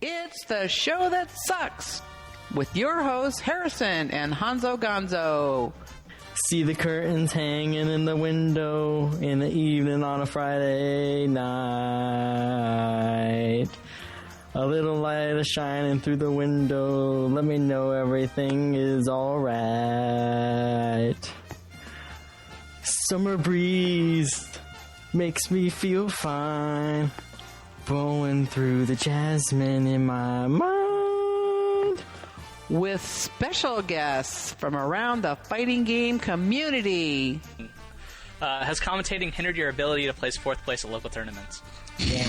It's the show that sucks with your hosts Harrison and Honzo Gonzo. See the curtains hanging in the window in the evening on a Friday night. A little light is shining through the window. Let me know everything is alright. Summer breeze makes me feel fine. Blowing through the jasmine in my mind. With special guests from around the fighting game community. Has commentating hindered your ability to place 4th place at local tournaments? Yeah.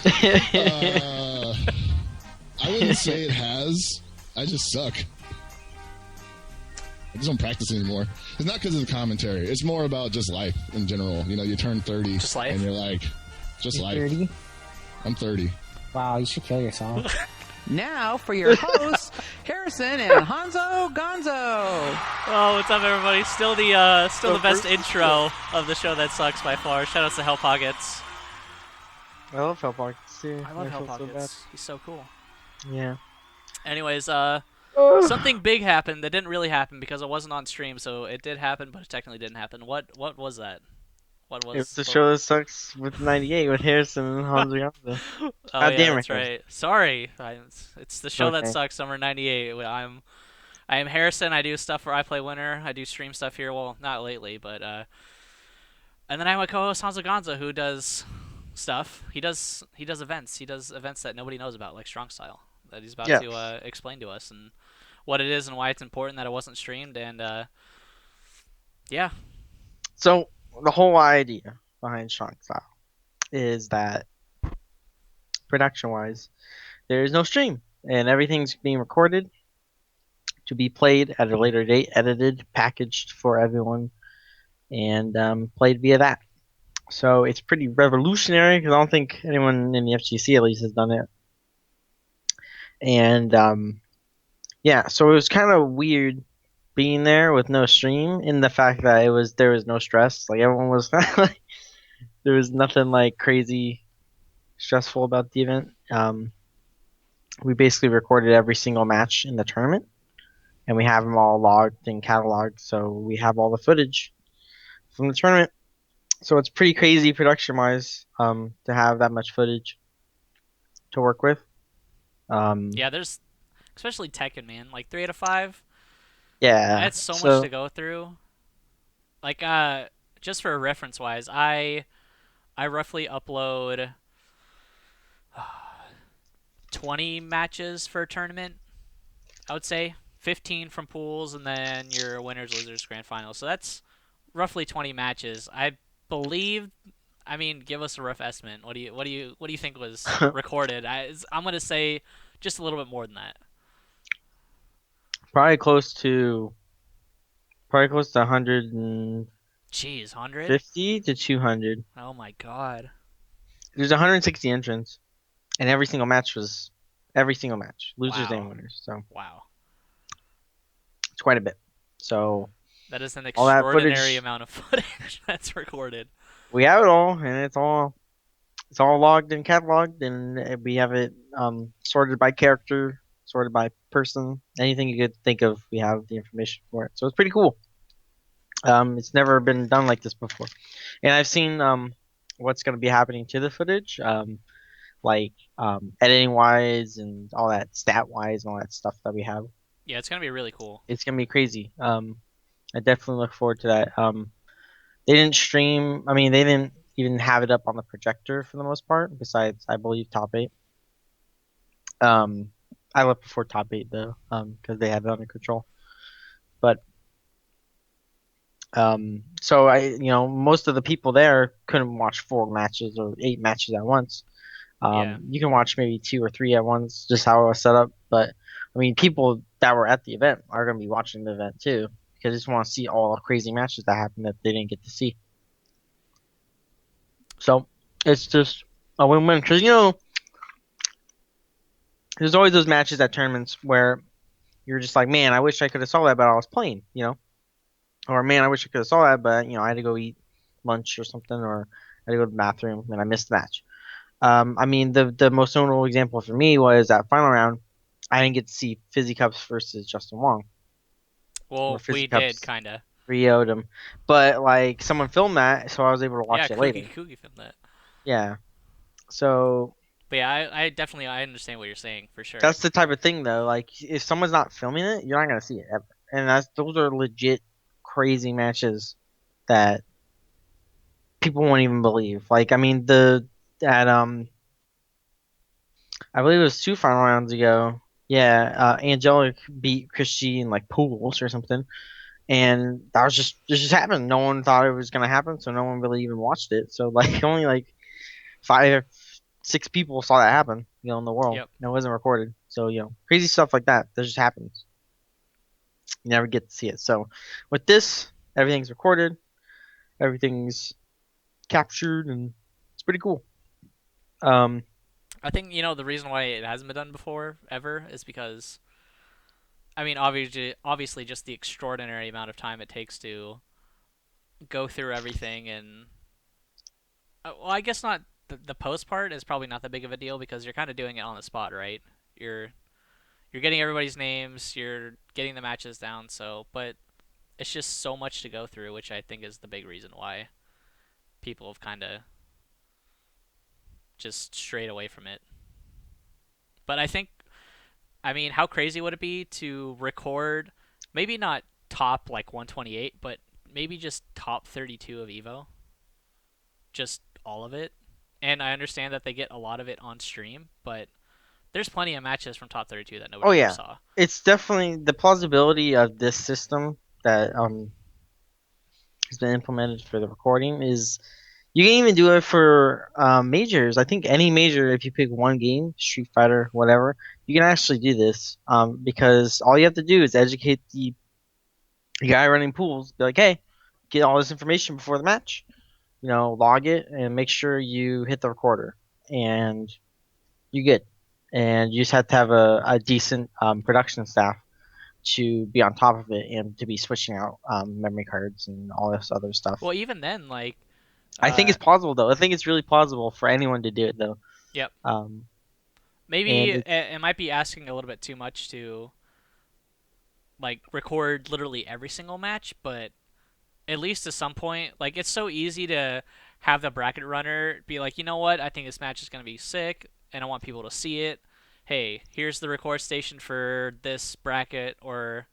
I wouldn't say it has. I just suck. I just don't practice anymore. It's not because of the commentary. It's more about just life in general. You know, you turn 30 Just life? and you're like, just You're life. 30? I'm 30. Wow, you should kill yourself. Now for your hosts, Harrison and Honzo Gonzo. Oh, what's up, everybody? Still the best intro of the show that sucks by far. Shout outs to Hell Pockets. I love Hell Pockets too. I love Hell Pockets. He's so cool. Yeah. Anyways, something big happened that didn't really happen because it wasn't on stream, so it did happen, but it technically didn't happen. What was that? What was It's the show that sucks with 98 with Harrison and Honzo Gonzo. Oh, yeah, damn that's it. right. Sorry. It's the show that Okay. sucks, summer 98. I am Harrison. I do stuff for iPLAYWINNER. I do stream stuff here. Well, not lately, but and then I have my co-host Honzo Gonzo, who does stuff. He does events. He does events that nobody knows about, like Strongstyle, that he's about to explain to us and what it is and why it's important that it wasn't streamed. And yeah. So the whole idea behind Strongstyle is that production-wise, there is no stream, and everything's being recorded to be played at a later date, edited, packaged for everyone, and played via that. So it's pretty revolutionary because I don't think anyone in the FGC at least has done it. And yeah, so it was kind of weird being there with no stream, in the fact that there was no stress. Like everyone was like, there was nothing like crazy stressful about the event. We basically recorded every single match in the tournament, and we have them all logged and cataloged, so we have all the footage from the tournament. So it's pretty crazy production-wise to have that much footage to work with. Yeah, there's especially Tekken, man. Like 3 out of 5. Yeah, That's so much to go through. Like, just for reference-wise, I roughly upload 20 matches for a tournament. I would say 15 from pools, and then your winners, losers, grand finals. So that's roughly 20 matches. I believe. I mean, give us a rough estimate. What do you think was recorded? I'm gonna say just a little bit more than that. Probably close to 100 and Jeez, 100? 50 to 200. Oh my god. There's 160 entrants, and every single match, losers Wow. and winners. So Wow. it's quite a bit. So That is an all that extraordinary footage- amount of footage that's recorded. we have it all, and it's all logged and cataloged, and we have it sorted by character, sorted by person, anything you could think of. We have the information for it, so it's pretty cool. It's never been done like this before, and I've seen what's going to be happening to the footage, like editing wise and all that, stat wise and all that stuff that we have. Yeah, it's gonna be really cool. It's gonna be crazy. I definitely look forward to that. They didn't stream. I mean, they didn't even have it up on the projector for the most part. Besides, I believe Top 8. I left before Top 8 though, because they had it under control. But so most of the people there couldn't watch 4 matches or 8 matches at once. You can watch maybe 2 or 3 at once, just how it was set up. But I mean, people that were at the event are going to be watching the event too, because they just want to see all the crazy matches that happened that they didn't get to see. So it's just a win-win, because there's always those matches at tournaments where you're just like, man, I wish I could have saw that, but I was playing, or man, I wish I could have saw that, but I had to go eat lunch or something, or I had to go to the bathroom and I missed the match. I mean, the most notable example for me was that final round. I didn't get to see Fizzy Cups versus Justin Wong, where Well, Fizzy we did Cups kinda. 3-0'd him. But like someone filmed that, so I was able to Yeah, watch it later. Coogie filmed that. Yeah. So But yeah, I definitely I understand what you're saying for sure. that's the type of thing though. Like if someone's not filming it, you're not gonna see it ever. And those are legit crazy matches that people won't even believe. Like I mean the at I believe it was 2 final rounds ago. Yeah, Angelic beat Christie in like pools or something, and that was just it just happened. No one thought it was gonna happen, so no one really even watched it. So like only like 5, 6 people saw that happen, in the world. Yep. And it wasn't recorded. So crazy stuff like that just happens. You never get to see it. So with this, everything's recorded, everything's captured, and it's pretty cool. I think the reason why it hasn't been done before ever is because I mean obviously just the extraordinary amount of time it takes to go through everything and well I guess not the post part is probably not that big of a deal because you're kind of doing it on the spot, right? You're getting everybody's names, you're getting the matches down, so but it's just so much to go through, which I think is the big reason why people have kind of just strayed away from it. But I mean, how crazy would it be to record maybe not top like 128, but maybe just top 32 of Evo? Just all of it. And I understand that they get a lot of it on stream, but there's plenty of matches from top 32 that Oh nobody ever yeah, saw. it's definitely the plausibility of this system that has been implemented for the recording is you can even do it for majors. I think any major, if you pick one game, Street Fighter, whatever, you can actually do this because all you have to do is educate the guy running pools. Be like, hey, get all this information before the match. Log it and make sure you hit the recorder, and you get. And you just have to have a decent production staff to be on top of it and to be switching out memory cards and all this other stuff. Well, even then, like, I think it's plausible though. I think it's really plausible for anyone to do it though. yep. Um, Maybe and it might be asking a little bit too much to like record literally every single match, but at least to some point, like it's so easy to have the bracket runner be like, you know what, I think this match is gonna be sick, and I want people to see it. Hey, here's the record station for this bracket, or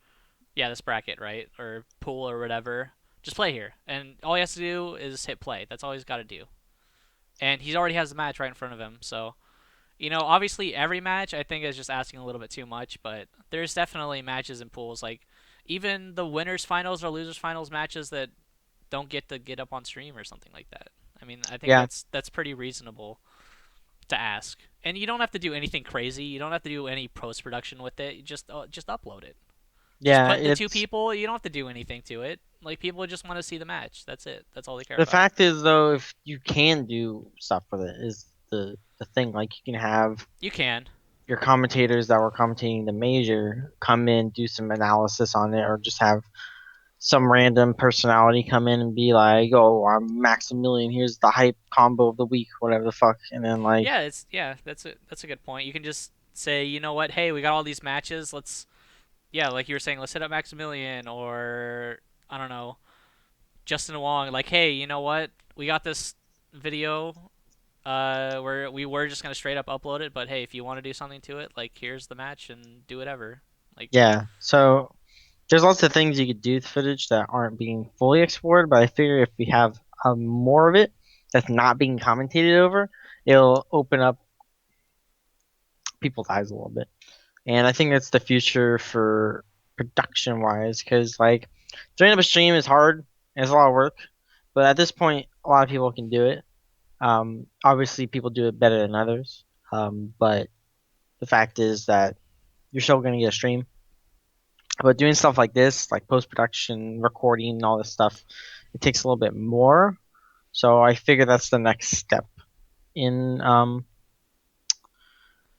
yeah, this bracket, right, or pool or whatever. Just play here, and all he has to do is hit play. That's all he's got to do, and he already has the match right in front of him. So obviously every match I think is just asking a little bit too much, but there's definitely matches in pools like even the winners finals or losers finals matches that don't get to get up on stream or something like that. I mean, I think yeah, that's pretty reasonable to ask. And you don't have to do anything crazy. You don't have to do any post production with it. You just upload it. Just yeah, put the two it's people. You don't have to do anything to it. Like people just want to see the match. That's it. That's all they care the about. fact is though, if you can do stuff with it, is the thing. Like you can have You can. your commentators that were commentating the major come in, do some analysis on it, or just have some random personality come in and be like, "Oh, I'm Maximilian. Here's the hype combo of the week, whatever the fuck," and then like, Yeah. That's a good point. You can just say, you know what? Hey, we got all these matches. Like you were saying, let's hit up Maximilian or I don't know, Justin Wong. Like, hey, you know what? We got this video where we were just gonna straight up upload it, but hey, if you want to do something to it, like here's the match and do whatever. Like, yeah. So there's lots of things you could do with footage that aren't being fully explored, but I figure if we have more of it that's not being commentated over, it'll open up people's eyes a little bit. And I think that's the future for production wise, because like doing up a stream is hard and it's a lot of work, but at this point, a lot of people can do it. Obviously, people do it better than others, but the fact is that you're still going to get a stream. But doing stuff like this, like post production, recording, all this stuff, it takes a little bit more. So I figure that's the next step in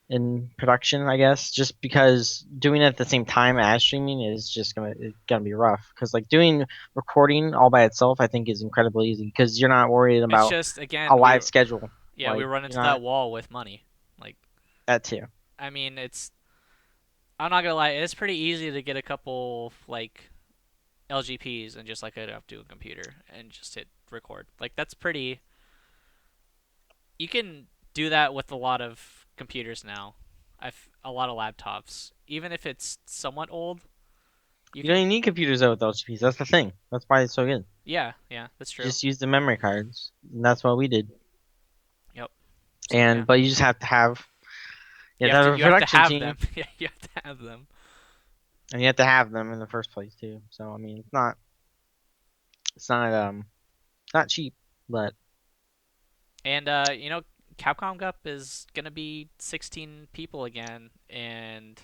in production, I guess. Just because doing it at the same time as streaming is just gonna be rough. Because like doing recording all by itself, I think is incredibly easy because you're not worried it's about just a again live schedule. Yeah, Like, we run you're into not- that wall with money. Like, That too. I mean, I'm not gonna lie, it's pretty easy to get a couple like LGPs and just like hook it up to a computer and just hit record. Like that's pretty. You can do that with a lot of computers now. A lot of laptops, even if it's somewhat old. You don't even need computers though with LGPs. That's the thing. That's why it's so good. Yeah, that's true. Just use the memory cards. And that's what we did. Yep. So, yeah. But you just have to have. You You have have to to have a production team, them. Yeah, you have to have them. and you have to have them in the first place too. So I mean, it's not cheap, but And Capcom Cup is gonna be 16 people again, and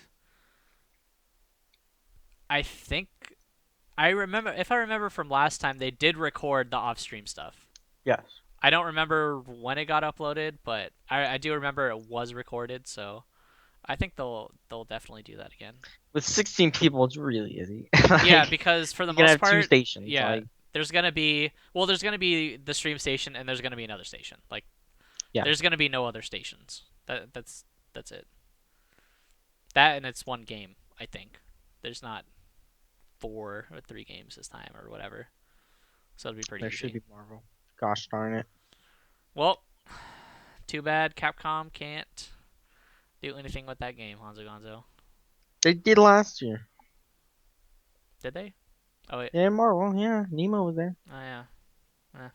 if I remember from last time, they did record the off-stream stuff. yes. I don't remember when it got uploaded, but I do remember it was recorded, so I think they'll definitely do that again. With 16 people, it's really easy. Yeah, because for the you can most have part, two stations. yeah, Like, there's gonna be the stream station, and there's gonna be another station. Like, Yeah. there's gonna be no other stations. That's it. That and it's one game, I think. There's not 4 or 3 games this time or whatever. So it'll be pretty there easy. should be Marvel. Gosh darn it. Well, too bad Capcom can't do anything with that game, Honzo Gonzo. They did last year. Did they? Oh wait. Yeah, Marvel. Yeah, Nemo was there. Oh yeah.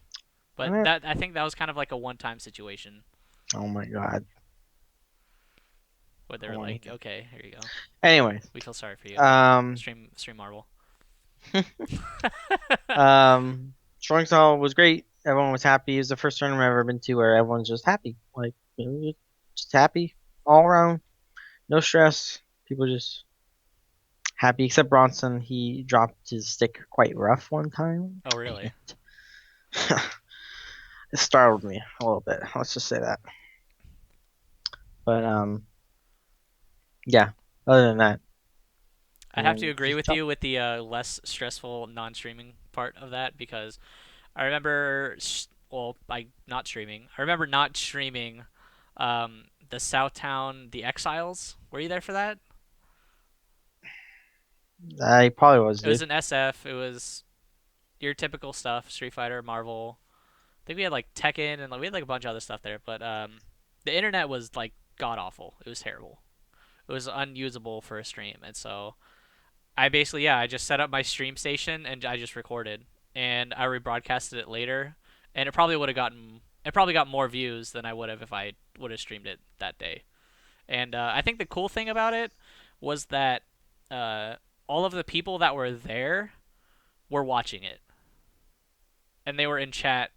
But Yeah. I think that was kind of like a one-time situation Oh my god. where they were Oh, I like, hate "Okay, here you go. Anyways, We feel sorry for you." um, Stream Marvel. Strongstyle was great. Everyone was happy. It was the first tournament I've ever been to where everyone's just happy. Like, just happy all around. No stress. People just happy. Except Bronson, he dropped his stick quite rough one time. Oh really? It startled me a little bit. Let's just say that. But yeah. Other than that, I have to Yeah, agree just with jump. you with the less stressful non-streaming part of that because I remember, by not streaming, I remember not streaming the Southtown The Exiles. Were you there for that? I probably was. It was Dude. an SF. It was your typical stuff: Street Fighter, Marvel. I think we had like Tekken and we had like a bunch of other stuff there. But the internet was like god awful. It was terrible. It was unusable for a stream, and so I basically I just set up my stream station and I just recorded and I rebroadcasted it later, and it probably got more views than I would have if I would have streamed it that day. And I think the cool thing about it was that all of the people that were there were watching it, and they were in chat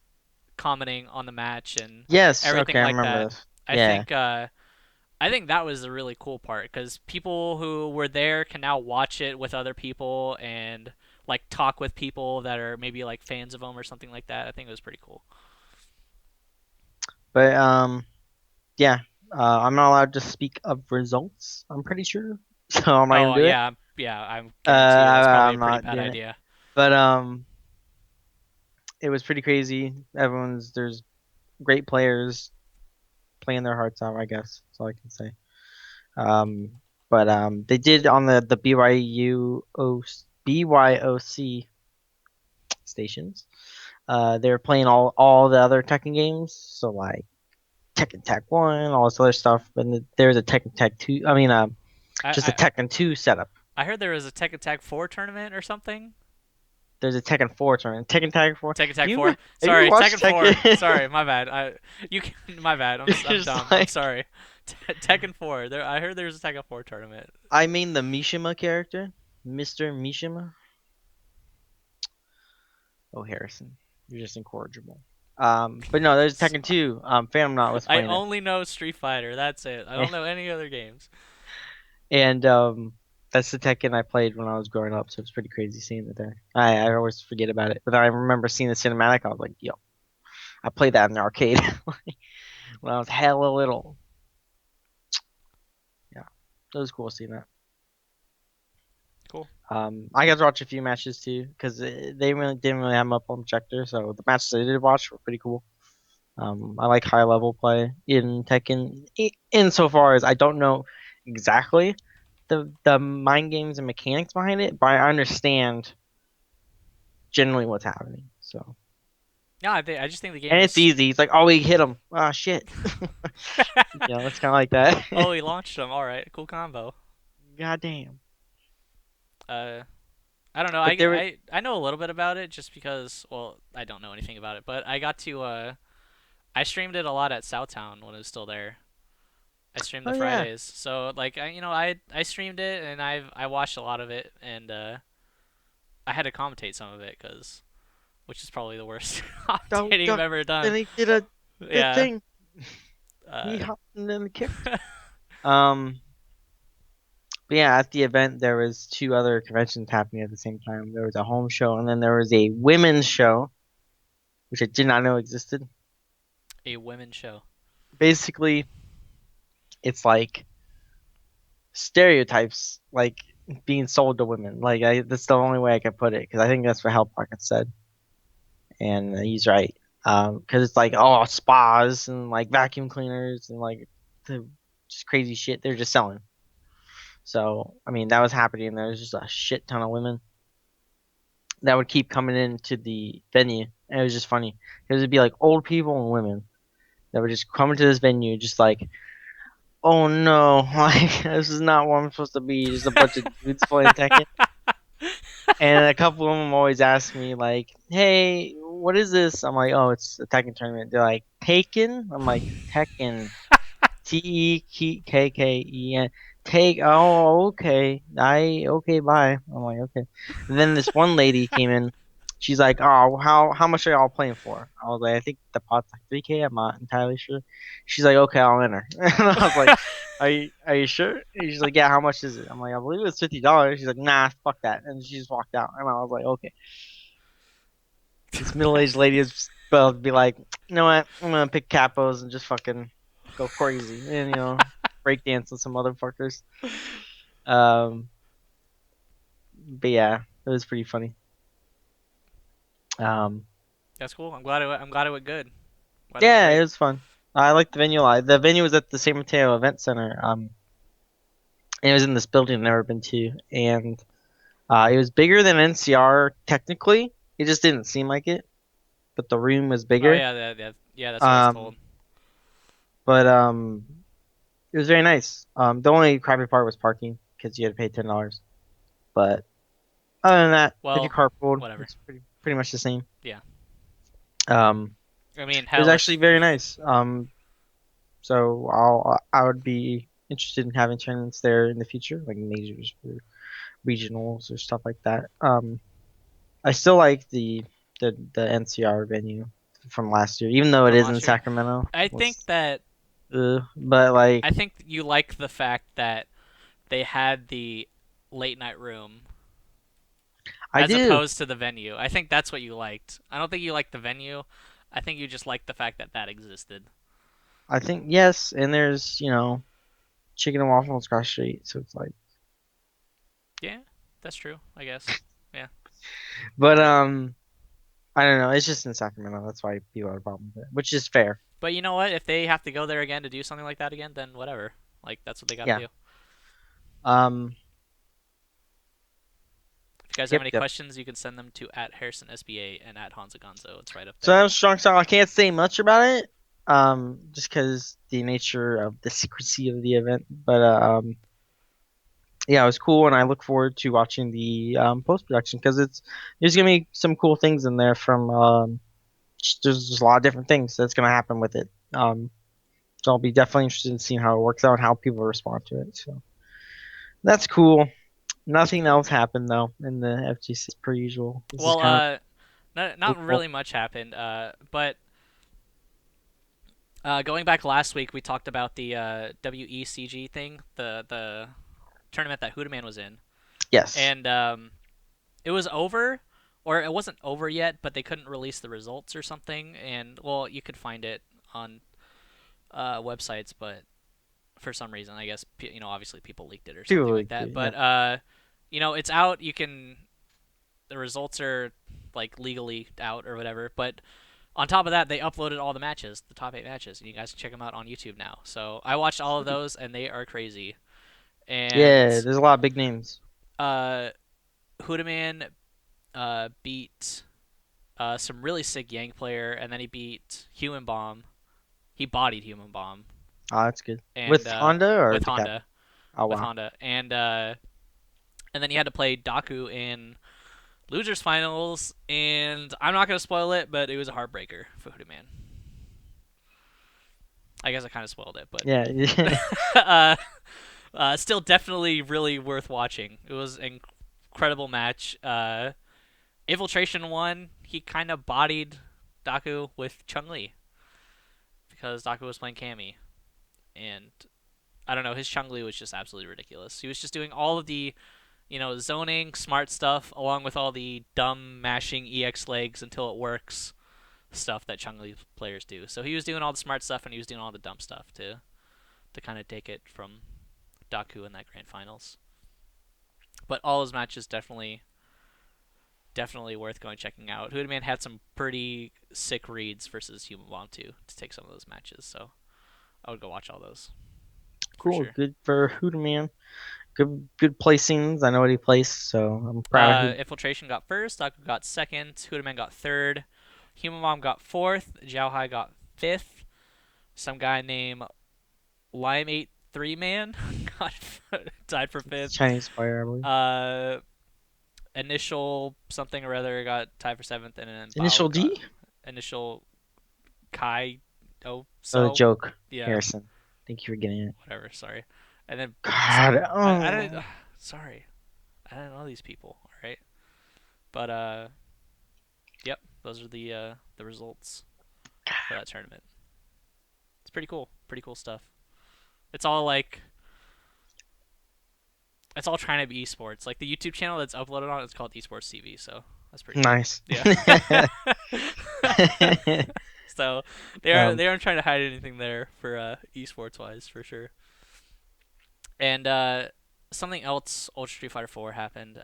commenting on the match and Yes. everything Okay, I like remember that. this. I Yeah. think I think that was the really cool part because people who were there can now watch it with other people and like talk with people that are maybe like fans of them or something like that. I think it was pretty cool. But yeah. I'm not allowed to speak of results. I'm pretty sure. So I'm not gonna do it. Yeah, I'm guarantee you that's probably I'm a pretty not bad doing it. idea. But it was pretty crazy. There's great players playing their hearts out. I guess that's all I can say. But they did on the BYOC stations. They were playing all the other Tekken games. So like Tekken Tag 1, all this other stuff. And there's a Tekken Tag 2. I mean, just a Tekken 2 setup. I heard there was a Tekken Tag 4 tournament or something. There's a Tekken 4 tournament. Tekken Tag 4. Tekken Tag You- 4. have you Sorry, watched Tekken 4. Tekken? Sorry, my bad. My bad. I'm It's dumb. I'm like- sorry. Tekken 4. I heard there's a Tekken 4 tournament. I mean the Mishima character, Mr. Mishima. Oh, Harrison, you're just incorrigible. But no, there's Tekken 2. Phantom Knot was I playing it. only know Street Fighter. That's it. I don't know any other games. And that's the Tekken I played when I was growing up, so it's pretty crazy seeing it there. I always forget about it, but I remember seeing the cinematic. I was like, yo, I played that in the arcade when I was hella little. Yeah, it was cool seeing that. Cool. I got to watch a few matches too because they really didn't really have them up on projector, so the matches I did watch were pretty cool. I like high level play in Tekken, insofar as I don't know exactly the mind games and mechanics behind it, but I understand generally what's happening. So, No, I just think the game and it's is. easy. It's like, oh, we hit him. Ah, shit. It's kind of like that. Oh, he launched him. All right, cool combo. God damn. Uh, I don't know. But there was, I know a little bit about it just because. Well, I don't know anything about it, but I got to I streamed it a lot at Southtown when it was still there. I streamed the oh yeah, Fridays, so like I streamed it and I watched a lot of it and I had to commentate some of it which is probably the worst commentating I've don't. ever Then done. he did a good Yeah. thing. He Uh, hopped and then kicked. Um, but yeah, at the event there was two other conventions happening at the same time. There was a home show and then there was a women's show, which I did not know existed. a women's show. Basically, it's like stereotypes like being sold to women. That's the only way I could put it because I think that's what Hell Pocket said, and he's right. Because it's like spas and like vacuum cleaners and like the just crazy shit they're just selling. So I mean that was happening. There was just a shit ton of women that would keep coming into the venue, and it was just funny because it'd be like old people and women that would just come into this venue just like, oh no, like this is not where I'm supposed to be. Just a bunch of dudes playing Tekken. And a couple of them always ask me like, "Hey, what is this?" I'm like, "Oh, it's a Tekken tournament." They're like, "Taken?" I'm like, "Tekken, Tekken. Take. Oh, okay. Okay. Bye." I'm like, "Okay." And then this one lady came in. She's like, "Oh, how much are y'all playing for?" I was like, "I think the pot's like 3K. I'm not entirely sure." She's like, "Okay, I'll enter." And I was like, "Are you sure?" And she's like, "Yeah. How much is it?" I'm like, "I believe it's $50." She's like, "Nah, fuck that." And she just walked out. And I was like, "Okay." This middle-aged lady is about to be like, "You know what? I'm gonna pick capos and just fucking go crazy and break dance with some motherfuckers." Um, but yeah, it was pretty funny. Um, That's cool. I'm glad it went good. Glad it went yeah, it great. was fun. I liked the venue a lot. The venue was at the San Mateo Event Center. And it was in this building I've never been to, and it was bigger than NCR technically. It just didn't seem like it, but the room was Oh bigger. yeah, yeah. That's what I was Um, told. but it was very nice. The only crappy part was parking because you had to pay $10. But other than that, if you Well, carpooled, whatever. it's pretty much the same. Yeah. Um, I mean, it was hell, actually very if nice. So I would be interested in having tournaments there in the future, like majors or regionals or stuff like that. I still like the NCR venue from last year, even though it from is in last year, Sacramento. I think that But like I think you like the fact that they had the late night room I as do. opposed to the venue. I think that's what you liked. I don't think you liked the venue. I think you just liked the fact that that existed. I think yes, and there's chicken and waffles across the street, so it's like. Yeah, that's true. I guess. Yeah. But I don't know. It's just in Sacramento. That's why people have a problem with it, which is fair. But you know what? If they have to go there again to do something like that again, then whatever. Like that's what they got to Yeah. do. Um. If you guys have Yep. any Yep. questions, you can send them to @HarrisonSBA and @Honzo Gonzo. It's right up So there. that was Strongstyle. I can't say much about it. Just because the nature of the secrecy of the event, but yeah, it was cool, and I look forward to watching the post production because there's gonna be some cool things in there from there's just a lot of different things that's gonna happen with it. So I'll be definitely interested in seeing how it works out and how people respond to it. So that's cool. Nothing else happened though in the FGC per usual. This is Well, kind of not cool. really much happened. But going back last week, we talked about the WECG thing, the tournament that Hoodaman was in, Yes. and it was over, or it wasn't over yet, but they couldn't release the results or something. And well, you could find it on websites, but for some reason, I guess obviously people leaked it or something People like like that. it, yeah. But it's out. The results are like legally out or whatever. But On top of that, they uploaded all the matches, the top 8 matches, and you guys can check them out on YouTube now. So I watched all of those, and they are crazy. And Yeah, there's a lot of big names. Hudaman beat some really sick Yang player, and then he beat Human Bomb. He bodied Human Bomb. Oh, that's good. And, With Honda or with the cap? Honda. Oh, With wow. Honda. And then he had to play Daku in losers finals, and I'm not gonna spoil it, but it was a heartbreaker for Hudaman. I guess I kind of spoiled it, but Yeah. still definitely really worth watching. It was an incredible match. Infiltration won. He kind of bodied Daku with Chun-Li because Daku was playing Cammy, and I don't know, his Chun-Li was just absolutely ridiculous. He was just doing all of the, zoning, smart stuff, along with all the dumb mashing EX legs until it works stuff that Chun-Li players do. So he was doing all the smart stuff, and he was doing all the dumb stuff to kind of take it from Daku in that grand finals. But all his matches definitely worth going checking out. Hudaman had some pretty sick reads versus Human Bomb too to take some of those matches. So I would go watch all those. Cool. Sure. Good for Hooterman. Good placings. I know what he placed, so I'm proud of him. Infiltration got first. Daku got second. Hudaman got third. Human Bomb got fourth. Jiaohai got fifth. Some guy named Lime 83 Man got tied for fifth. Chinese player, I believe. Initial something or other got tied for seventh, and then Initial D? Initial Kai. Oh, So joke. yeah. Harrison. Thank you for getting it. Whatever. Sorry. And then God. I didn't. Sorry, I didn't know these people. All right, but yep, those are the results for that tournament. It's pretty cool. Pretty cool stuff. It's all trying to be esports. Like the YouTube channel that's uploaded on it's called Esports TV. So that's pretty nice. Cool. Yeah. So they aren't trying to hide anything there for esports wise for sure. And something else Ultra Street Fighter 4 happened.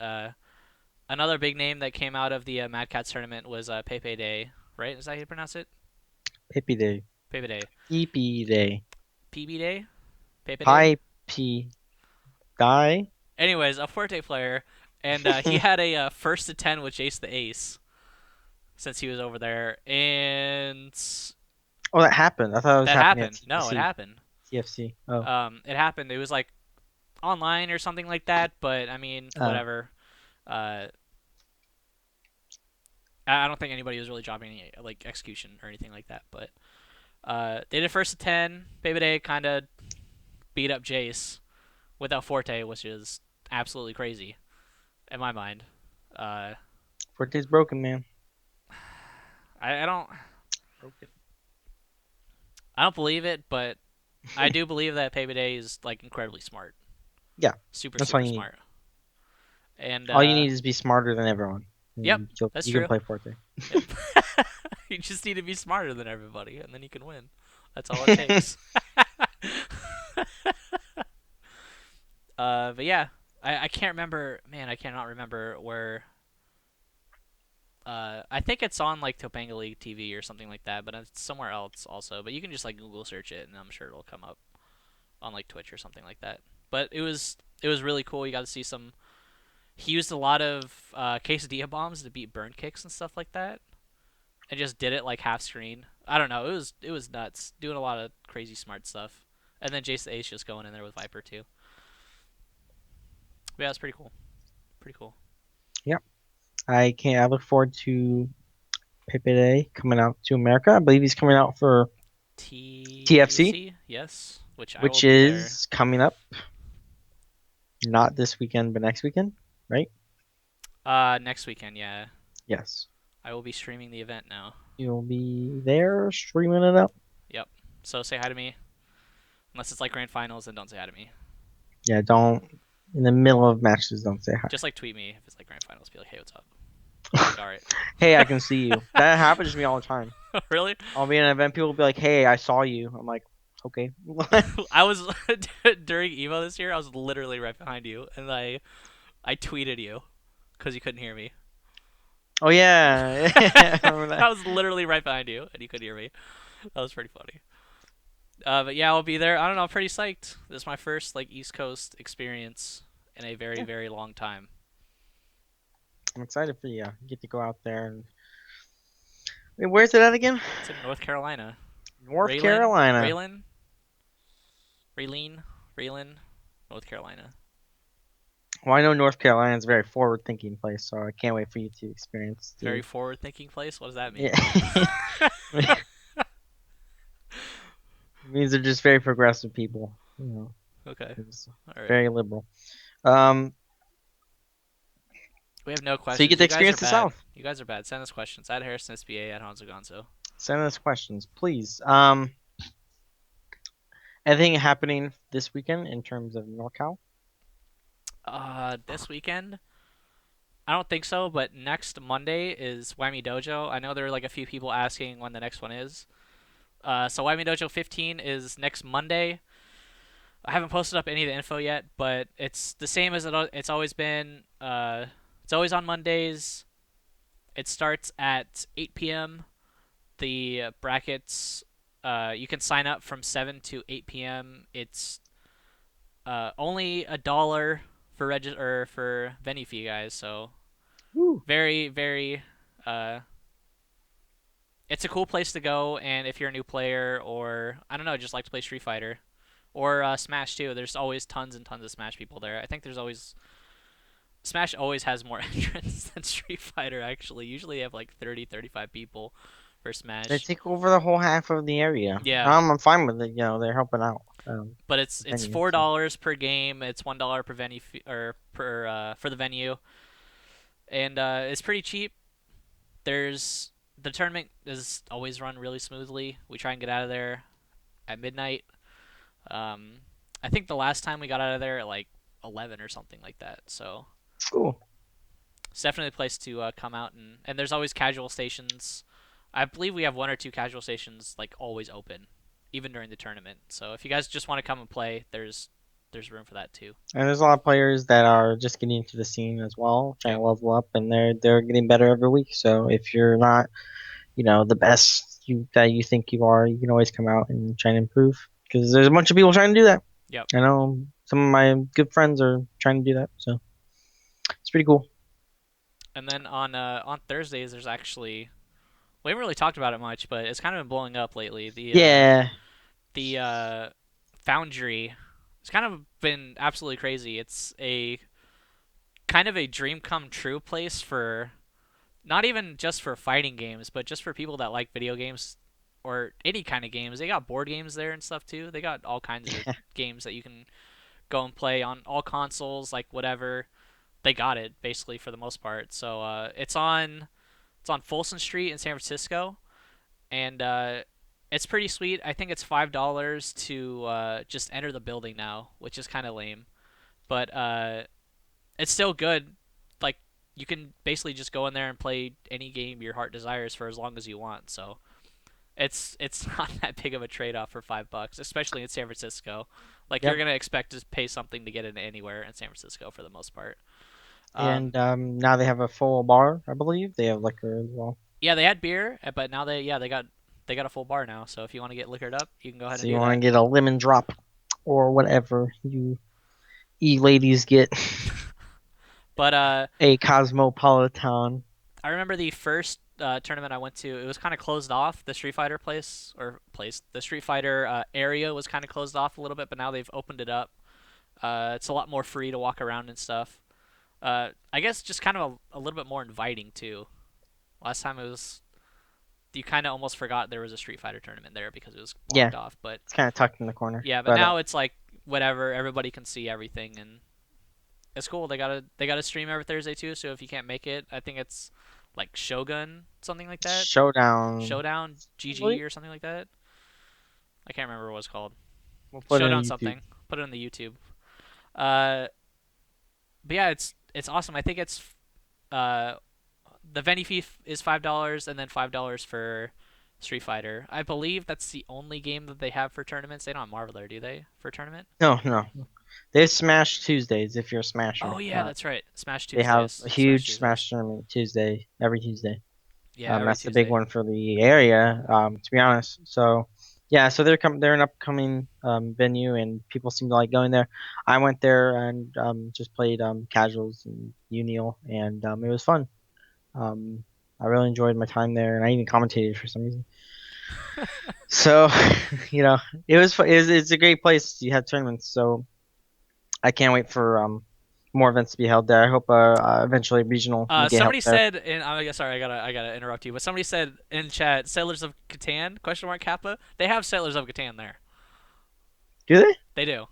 Another big name that came out of the Mad Catz tournament was Pepeday, right? Is that how you pronounce it? Pepeday. Pepeday. Pepeday. PB-Day? Pepeday? Pi P Die. Anyways, a Forte player, and he had a first to 10 with Jayce the Ace since he was over there, and Oh, that happened. I thought it was that happening happened. No, it happened. TFC. Oh. It happened. It was like online or something like that, but I mean, whatever. I don't think anybody was really dropping any like execution or anything like that, but they did first to 10. Pepeday kind of beat up Jayce without Forte, which is absolutely crazy in my mind. Forte's broken, man. I don't Broken. I don't believe it, but I do believe that Pepeday is like incredibly smart. Yeah, super that's all super you smart. And all you need is be smarter than everyone. Yep, that's you true. can play Forte. Yep. You just need to be smarter than everybody, and then you can win. That's all it takes. But yeah, I can't remember. Man, I cannot remember where. I think it's on like Topanga League TV or something like that, but it's somewhere else also. But you can just like Google search it, and I'm sure it'll come up on like Twitch or something like that. But it was really cool. You got to see some. He used a lot of quesadilla bombs to beat burn kicks and stuff like that, and just did it like half screen. I don't know. It was nuts. Doing a lot of crazy smart stuff, and then Jayce the Ace just going in there with Viper too. But yeah, it's pretty cool. Pretty cool. Yep. I look forward to Pepeday coming out to America. I believe he's coming out for TFC. Yes, which is coming up. Not this weekend, but next weekend, right? Next weekend, yeah. Yes. I will be streaming the event now. You'll be there streaming it up. Yep. So say hi to me. Unless it's like grand finals, then don't say hi to me. Yeah, don't. In the middle of matches, don't say hi. Just like tweet me if it's like grand finals. Be like, hey, what's up? Like, all right. Hey, I can see you. That happens to me all the time. Really? I'll be in an event, people will be like, hey, I saw you. I'm like, okay. I was during Evo this year. I was literally right behind you, and I tweeted you because you couldn't hear me. Oh yeah, I remember that. I was literally right behind you, and you could hear me. That was pretty funny. But yeah, I'll be there. I don't know. I'm pretty psyched. This is my first like East Coast experience in a very, Yeah. very long time. I'm excited for you. You get to go out there and. Wait, where's it at again? It's in North Carolina. North Carolina. Raylan, Raylan, North Carolina. Well, I know North Carolina is a very forward-thinking place, so I can't wait for you to experience Very the. forward-thinking place. What does that mean? Yeah. It means they're just very progressive people. Okay. It's All right. very liberal. Um, We have no questions. so you get to You guys are experience the bad. South. You guys are bad. Send us questions. At Harrison SBA at Honzo Gonzo. Send us questions, please. Anything happening this weekend in terms of NorCal? This weekend? I don't think so, but next Monday is Whammy Dojo. I know there are like a few people asking when the next one is. So Whammy Dojo 15 is next Monday. I haven't posted up any of the info yet, but it's the same as it's always been. It's always on Mondays. It starts at 8 p.m. The brackets, you can sign up from 7 to 8 p.m. It's only $1 for venue fee, guys. So Woo. very, very. It's a cool place to go, and if you're a new player or I don't know, just like to play Street Fighter or Smash too, there's always tons and tons of Smash people there. I think there's always Smash always has more entrants than Street Fighter. Actually, usually you have like 30, 35 people for Smash. They take over the whole half of the area. Yeah. I'm fine with it. They're helping out. But it's venue, so. $4 per game. It's $1 per venue or per for the venue, and it's pretty cheap. The tournament is always run really smoothly. We try and get out of there at midnight. I think the last time we got out of there at like 11 or something like that. So Cool. it's definitely a place to come out and there's always casual stations. I believe we have one or two casual stations like always open, even during the tournament. So if you guys just want to come and play, there's room for that too. And there's a lot of players that are just getting into the scene as well, trying to level up, and they're getting better every week. So if you're not, the best that you think you are, you can always come out and try and improve because there's a bunch of people trying to do that. Yep. I know some of my good friends are trying to do that, so it's pretty cool. And then on Thursdays, there's actually we haven't really talked about it much, but it's kind of been blowing up lately. The Foundry, it's kind of been absolutely crazy. It's a kind of a dream come true place for not even just for fighting games, but just for people that like video games or any kind of games. They got board games there and stuff too. They got all kinds of games that you can go and play on all consoles, like whatever. They got it basically for the most part. So it's on Folsom Street in San Francisco, and it's pretty sweet. I think it's $5 to just enter the building now, which is kind of lame, but it's still good. Like you can basically just go in there and play any game your heart desires for as long as you want. So it's not that big of a trade off for $5, especially in San Francisco. Like Yep. you're gonna expect to pay something to get in anywhere in San Francisco for the most part. And now they have a full bar, I believe. They have liquor as well. Yeah, they had beer, but now they got a full bar now. So if you want to get liquored up, you can go ahead So and you do want to that. get a lemon drop or whatever you ladies get. But A cosmopolitan. I remember the first tournament I went to. It was kind of closed off. The Street Fighter the Street Fighter area was kind of closed off a little bit, but now they've opened it up. It's a lot more free to walk around and stuff. I guess just kind of a little bit more inviting too. Last time it was, you kind of almost forgot there was a Street Fighter tournament there because it was blocked off. But It's kind of tucked in the corner. yeah, but now it's like whatever, everybody can see everything and it's cool. They got a stream every Thursday too. So if you can't make it, I think it's like Shogun, something like that. Showdown GG or something like that. I can't remember what it was called. We'll put it Showdown on YouTube. something. Put it on the YouTube. But yeah, it's awesome. I think it's the venue fee is $5 and then $5 for Street Fighter. I believe that's the only game that they have for tournaments. They don't have Marveler, do they, for tournament? No. They have Smash Tuesdays if you're a Smasher. Oh yeah, that's right. Smash They have Tuesdays. a huge Tuesdays. Smash tournament Tuesday, every Tuesday. Yeah, every That's Tuesday. the big one for the area, to be honest. So, yeah, so they're an upcoming venue, and people seem to like going there. I went there and just played casuals and Unial, and it was fun. I really enjoyed my time there, and I even commentated for some reason. So, it was fun. It's a great place. You have tournaments, so I can't wait for more events to be held there. I hope eventually regional will get held Somebody there. said, and sorry, I gotta interrupt you, but somebody said in chat, Settlers of Catan? Question mark Kappa. They have Settlers of Catan there. Do they? They do.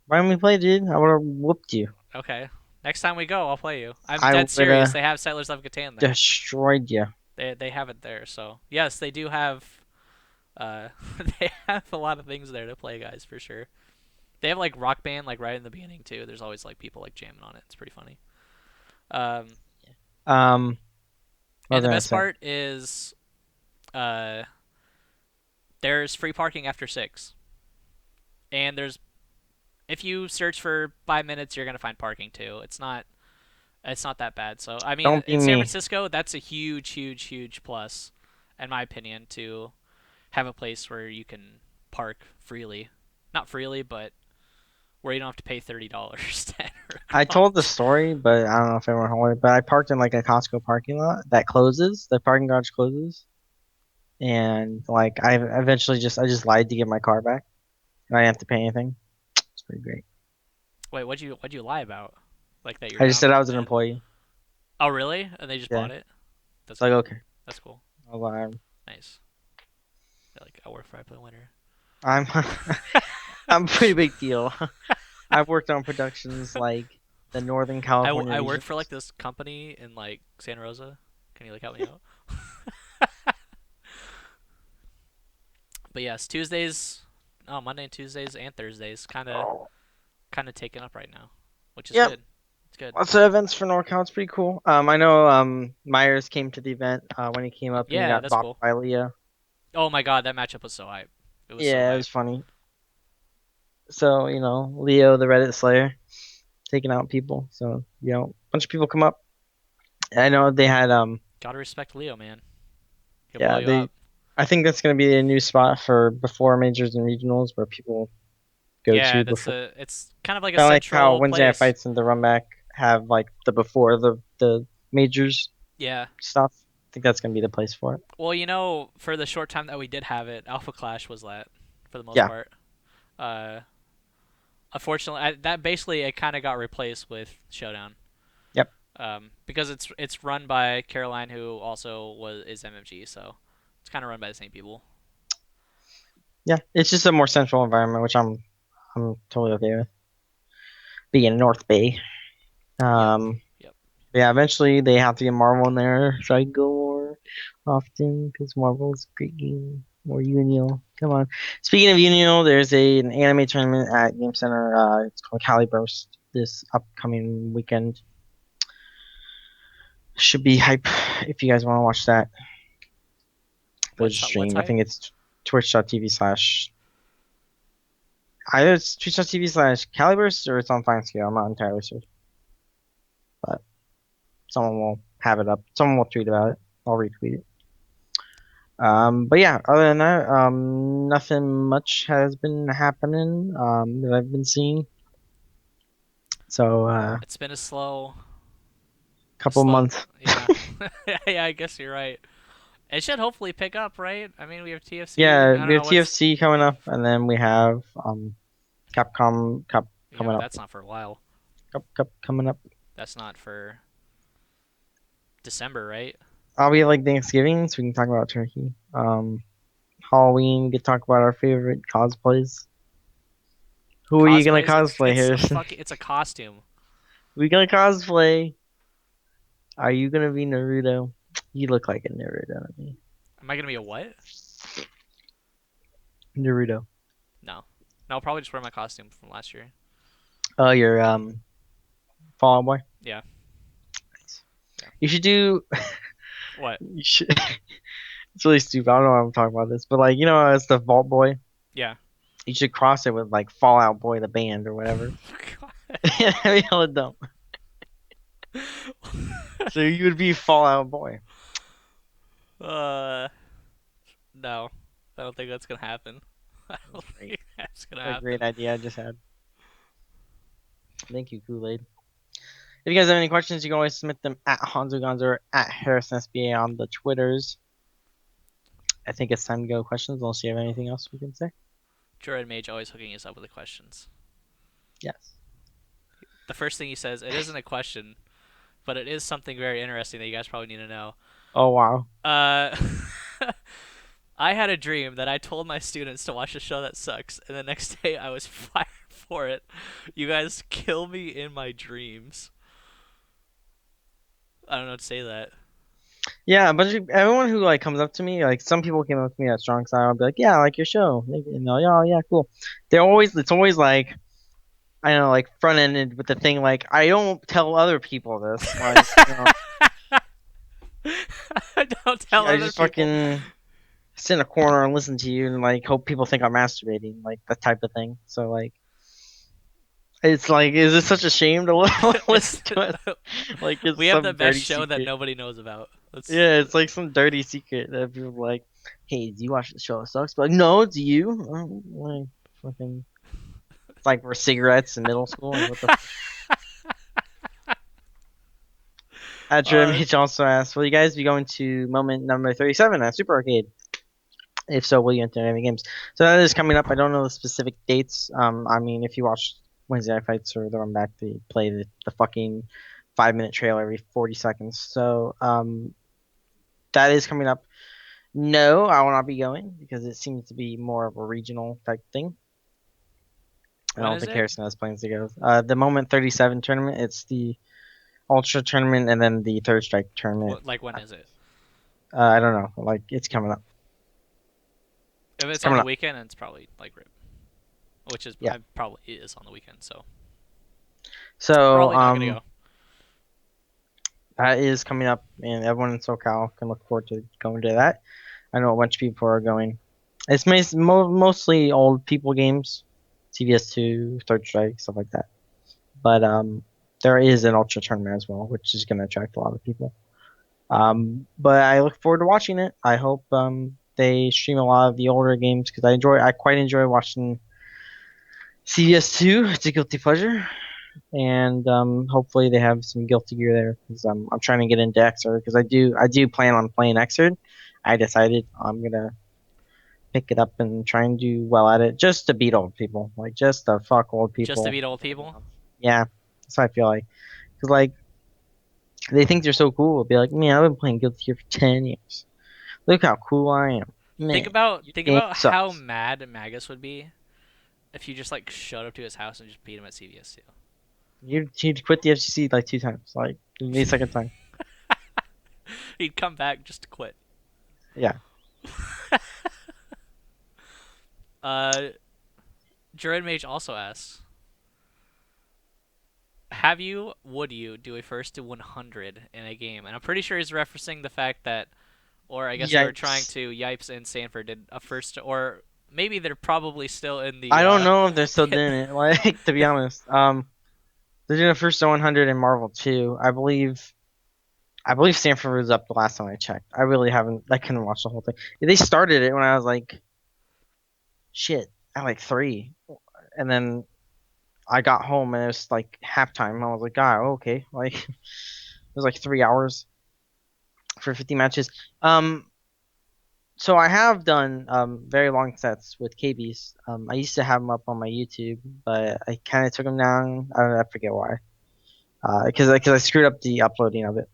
Why didn't we play, dude? I would have whooped you. Okay. Next time we go, I'll play you. I'm I dead would, serious. They have Settlers of Catan there. Destroyed you. They have it there. So yes, they do have. They have a lot of things there to play, guys, for sure. They have like Rock Band like right in the beginning too. There's always like people like jamming on it. It's pretty funny. What And was the I best saying? part is, there's free parking after 6, and if you search for 5 minutes, you're gonna find parking too. It's not that bad. So I mean, Don't be in San me. Francisco, that's a huge plus, in my opinion, to have a place where you can park freely. Not freely, but where you don't have to pay $30 to enter a I told the comp. story, but I don't know if everyone heard it. But I parked in like a Costco parking lot that closes. The parking garage closes, and like I just lied to get my car back, and I didn't have to pay anything. It's pretty great. Wait, what'd you lie about? Like that you're I just down said I was an and- employee. Oh really? And they just Yeah. bought it? That's It's like cool. okay, That's cool. I'll lie. Nice. Like I work for IPLAYWINNER. I'm I'm a pretty big deal. I've worked on productions like the Northern California I work region. for like this company in like Santa Rosa. Can you like help me out? But yes, Tuesdays, Monday and Tuesdays and Thursdays, kind of taken up right now, which is Yep. good. It's good. Lots of events for NorCal. It's pretty cool. I know Myers came to the event when he came up and he Yeah, got that's bopped cool. by Leah. Oh my god, that matchup was so hype. It was so Yeah, it hype. was funny. So, Leo the Reddit Slayer taking out people. So, a bunch of people come up. I know they had Gotta respect Leo, man. He'll blow yeah, you up. I think that's gonna be a new spot for before majors and regionals where people go Yeah, to before. it's kind of like a Kind of like how central Wednesday Night place. Fights and the Run Back have like the before the majors Yeah. stuff. I think that's gonna be the place for it. Well, for the short time that we did have it, Alpha Clash was that for the most Yeah. part. Unfortunately, that basically it kind of got replaced with Showdown. Yep. Because it's run by Caroline, who also is MMG, so it's kind of run by the same people. Yeah, it's just a more central environment, which I'm totally okay with. Being in North Bay. Yep. Yeah, eventually they have to get Marvel in there, so I go more often because Marvel's a great game. More Union. Come on. Speaking of Union, there's an anime tournament at Game Center. It's called Cali Burst this upcoming weekend. Should be hype if you guys want to watch that. There's a stream. I hype? think it's twitch.tv/ either it's twitch.tv/ Caliburst or it's on Fine Scale. I'm not entirely sure. But someone will have it up. Someone will tweet about it. I'll retweet it. But yeah, other than that, nothing much has been happening that I've been seeing. So It's been a slow couple months. Yeah. Yeah, I guess you're right. It should hopefully pick up, right? I mean, we have TFC. Yeah, we have TFC coming up, and then we have Capcom Cup coming up. That's not for a while. Cup coming up. That's not for December, right? I'll be like Thanksgiving, so we can talk about turkey. Halloween, we can talk about our favorite cosplays. Who are you gonna cosplay, Harrison? It's a costume. Who are you gonna cosplay? Are you gonna be Naruto? You look like a Naruto to me. Am I gonna be a what? Naruto. No, I'll probably just wear my costume from last year. Oh, you're Fall Out Boy. Yeah. Nice. Yeah. You should do. What? You should. It's really stupid. I don't know why I'm talking about this, but like it's the Vault Boy. Yeah. You should cross it with like Fallout Boy the band or whatever. Yeah, that'd be hella dumb. So you would be Fallout Boy. No, I don't think that's gonna happen. I don't Great. think that's gonna What a happen. great idea I just had. Thank you, Kool-Aid. If you guys have any questions, you can always submit them at Honzo Gonzo or at HarrisonSBA on the Twitters. I think it's time to go questions, unless you have anything else we can say. Jordan Mage always hooking us up with the questions. Yes. The first thing he says, it isn't a question, but it is something very interesting that you guys probably need to know. Oh, wow. I had a dream that I told my students to watch a show that sucks, and the next day I was fired for it. You guys kill me in my dreams. I don't know how to say that. Yeah, but everyone who like comes up to me, like some people came up to me at Strongstyle, I'll be like, yeah, I like your show. And they're like, oh, yeah, cool. It's always like, I don't know, like front ended with the thing like, I don't tell other people this. Like, Don't tell I other just people. fucking sit in a corner and listen to you and like hope people think I'm masturbating, like that type of thing. So like, it's like, is it such a shame to listen to us? Like, it's We have some the best dirty show that secret. nobody knows about. Yeah, it's like some dirty secret that people are like, hey, do you watch the show? It sucks. But like, no, do you? Like, fucking, it's like we're cigarettes in middle school. Like, what the H also asked, will you guys be going to moment number 37 at Super Arcade? If so, will you enter any games? So that is coming up. I don't know the specific dates. I mean, if you watch Wednesday Night Fights or the Run Back, they play the fucking 5-minute trailer every 40 seconds. So that is coming up. No, I will not be going because it seems to be more of a regional type thing. I don't think Harrison has plans to go. The Moment 37 tournament, it's the Ultra tournament and then the Third Strike tournament. Like, when is it? I don't know. Like, it's coming up. If it's on the weekend, it's probably like RIP. Which is, yeah. Probably is on the weekend, so. So, probably not gonna go. That is coming up, and everyone in SoCal can look forward to going to that. I know a bunch of people are going. It's mostly old people games, CVS2, Third Strike, stuff like that. But there is an Ultra tournament as well, which is going to attract a lot of people. But I look forward to watching it. I hope they stream a lot of the older games because I quite enjoy watching CVS2. It's a guilty pleasure. And hopefully they have some Guilty Gear there because I'm trying to get into Xrd because I do plan on playing Xrd. I decided I'm gonna pick it up and try and do well at it just to beat old people, like just to fuck old people. Just to beat old people? Yeah, that's what I feel like. Because like they think they're so cool. It'll be like, man, I've been playing Guilty Gear for 10 years. Look how cool I am. Man, think about sucks. how mad Magus would be if you just like showed up to his house and just beat him at CVS2. He'd quit the FCC like 2 times, like the second time. He'd come back just to quit. Yeah. Jared Mage also asks, would you do a first to 100 in a game? And I'm pretty sure he's referencing the fact that, or I guess they were trying to, Yipes and Sanford did a first, or maybe they're probably still in the... I don't know if they're still doing it, like, to be honest. They're doing a first to 100 in Marvel 2. I believe Sanford was up the last time I checked. I couldn't watch the whole thing. They started it when I was like, at like 3. And then I got home and it was like halftime. I was like, God, okay. Like, it was like 3 hours for 50 matches. So I have done very long sets with KBs. I used to have them up on my YouTube, but I kind of took them down. I forget why. Because I screwed up the uploading of it.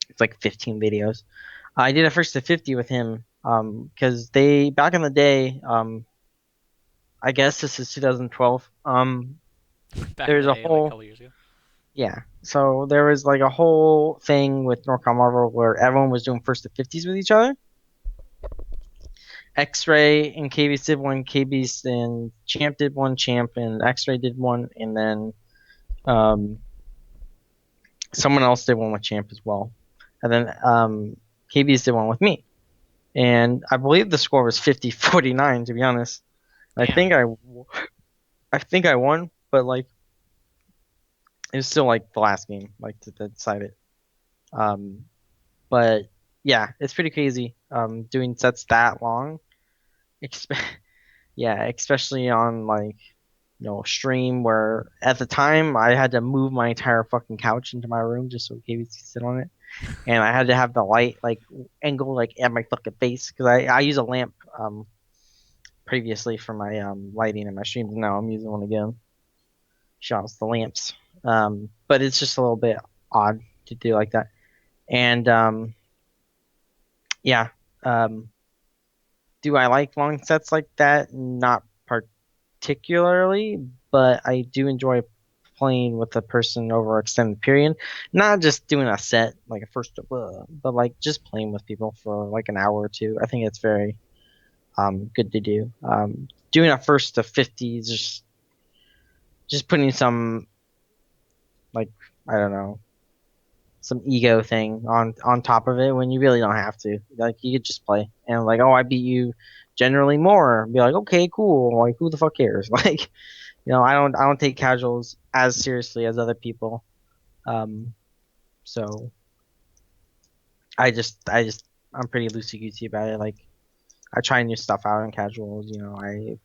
It's like 15 videos. I did a first to 50 with him because they back in the day. I guess this is 2012. There's a whole like a couple years ago. Yeah. So there was like a whole thing with Norcom Marvel where everyone was doing first to 50s with each other. X-Ray and KBs did one, KBs and Champ did one, Champ and X-Ray did one, and then someone else did one with Champ as well. And then KBs did one with me. And I believe the score was 50-49, to be honest. I Damn. think I think I won, but like it was still like the last game, like to decide it. Um, but yeah, it's pretty crazy. Doing sets that long, Expe- yeah, especially on like stream where at the time I had to move my entire fucking couch into my room just so KB could sit on it, and I had to have the light like angle like at my fucking face because I use a lamp previously for my lighting in my streams. Now I'm using one again. Shots the lamps, but it's just a little bit odd to do like that, and yeah, um, do I like long sets like that? Not particularly, but I do enjoy playing with a person over an extended period. Not just doing a set like a first, but like just playing with people for like an hour or two. I think it's very good to do. Doing a first to 50 is just putting some like I don't know some ego thing on top of it when you really don't have to. Like you could just play and like I beat you generally more. Be like okay cool. Like who the fuck cares? Like I don't take casuals as seriously as other people. Um, so I'm pretty loosey goosey about it. Like I try new stuff out in casuals. I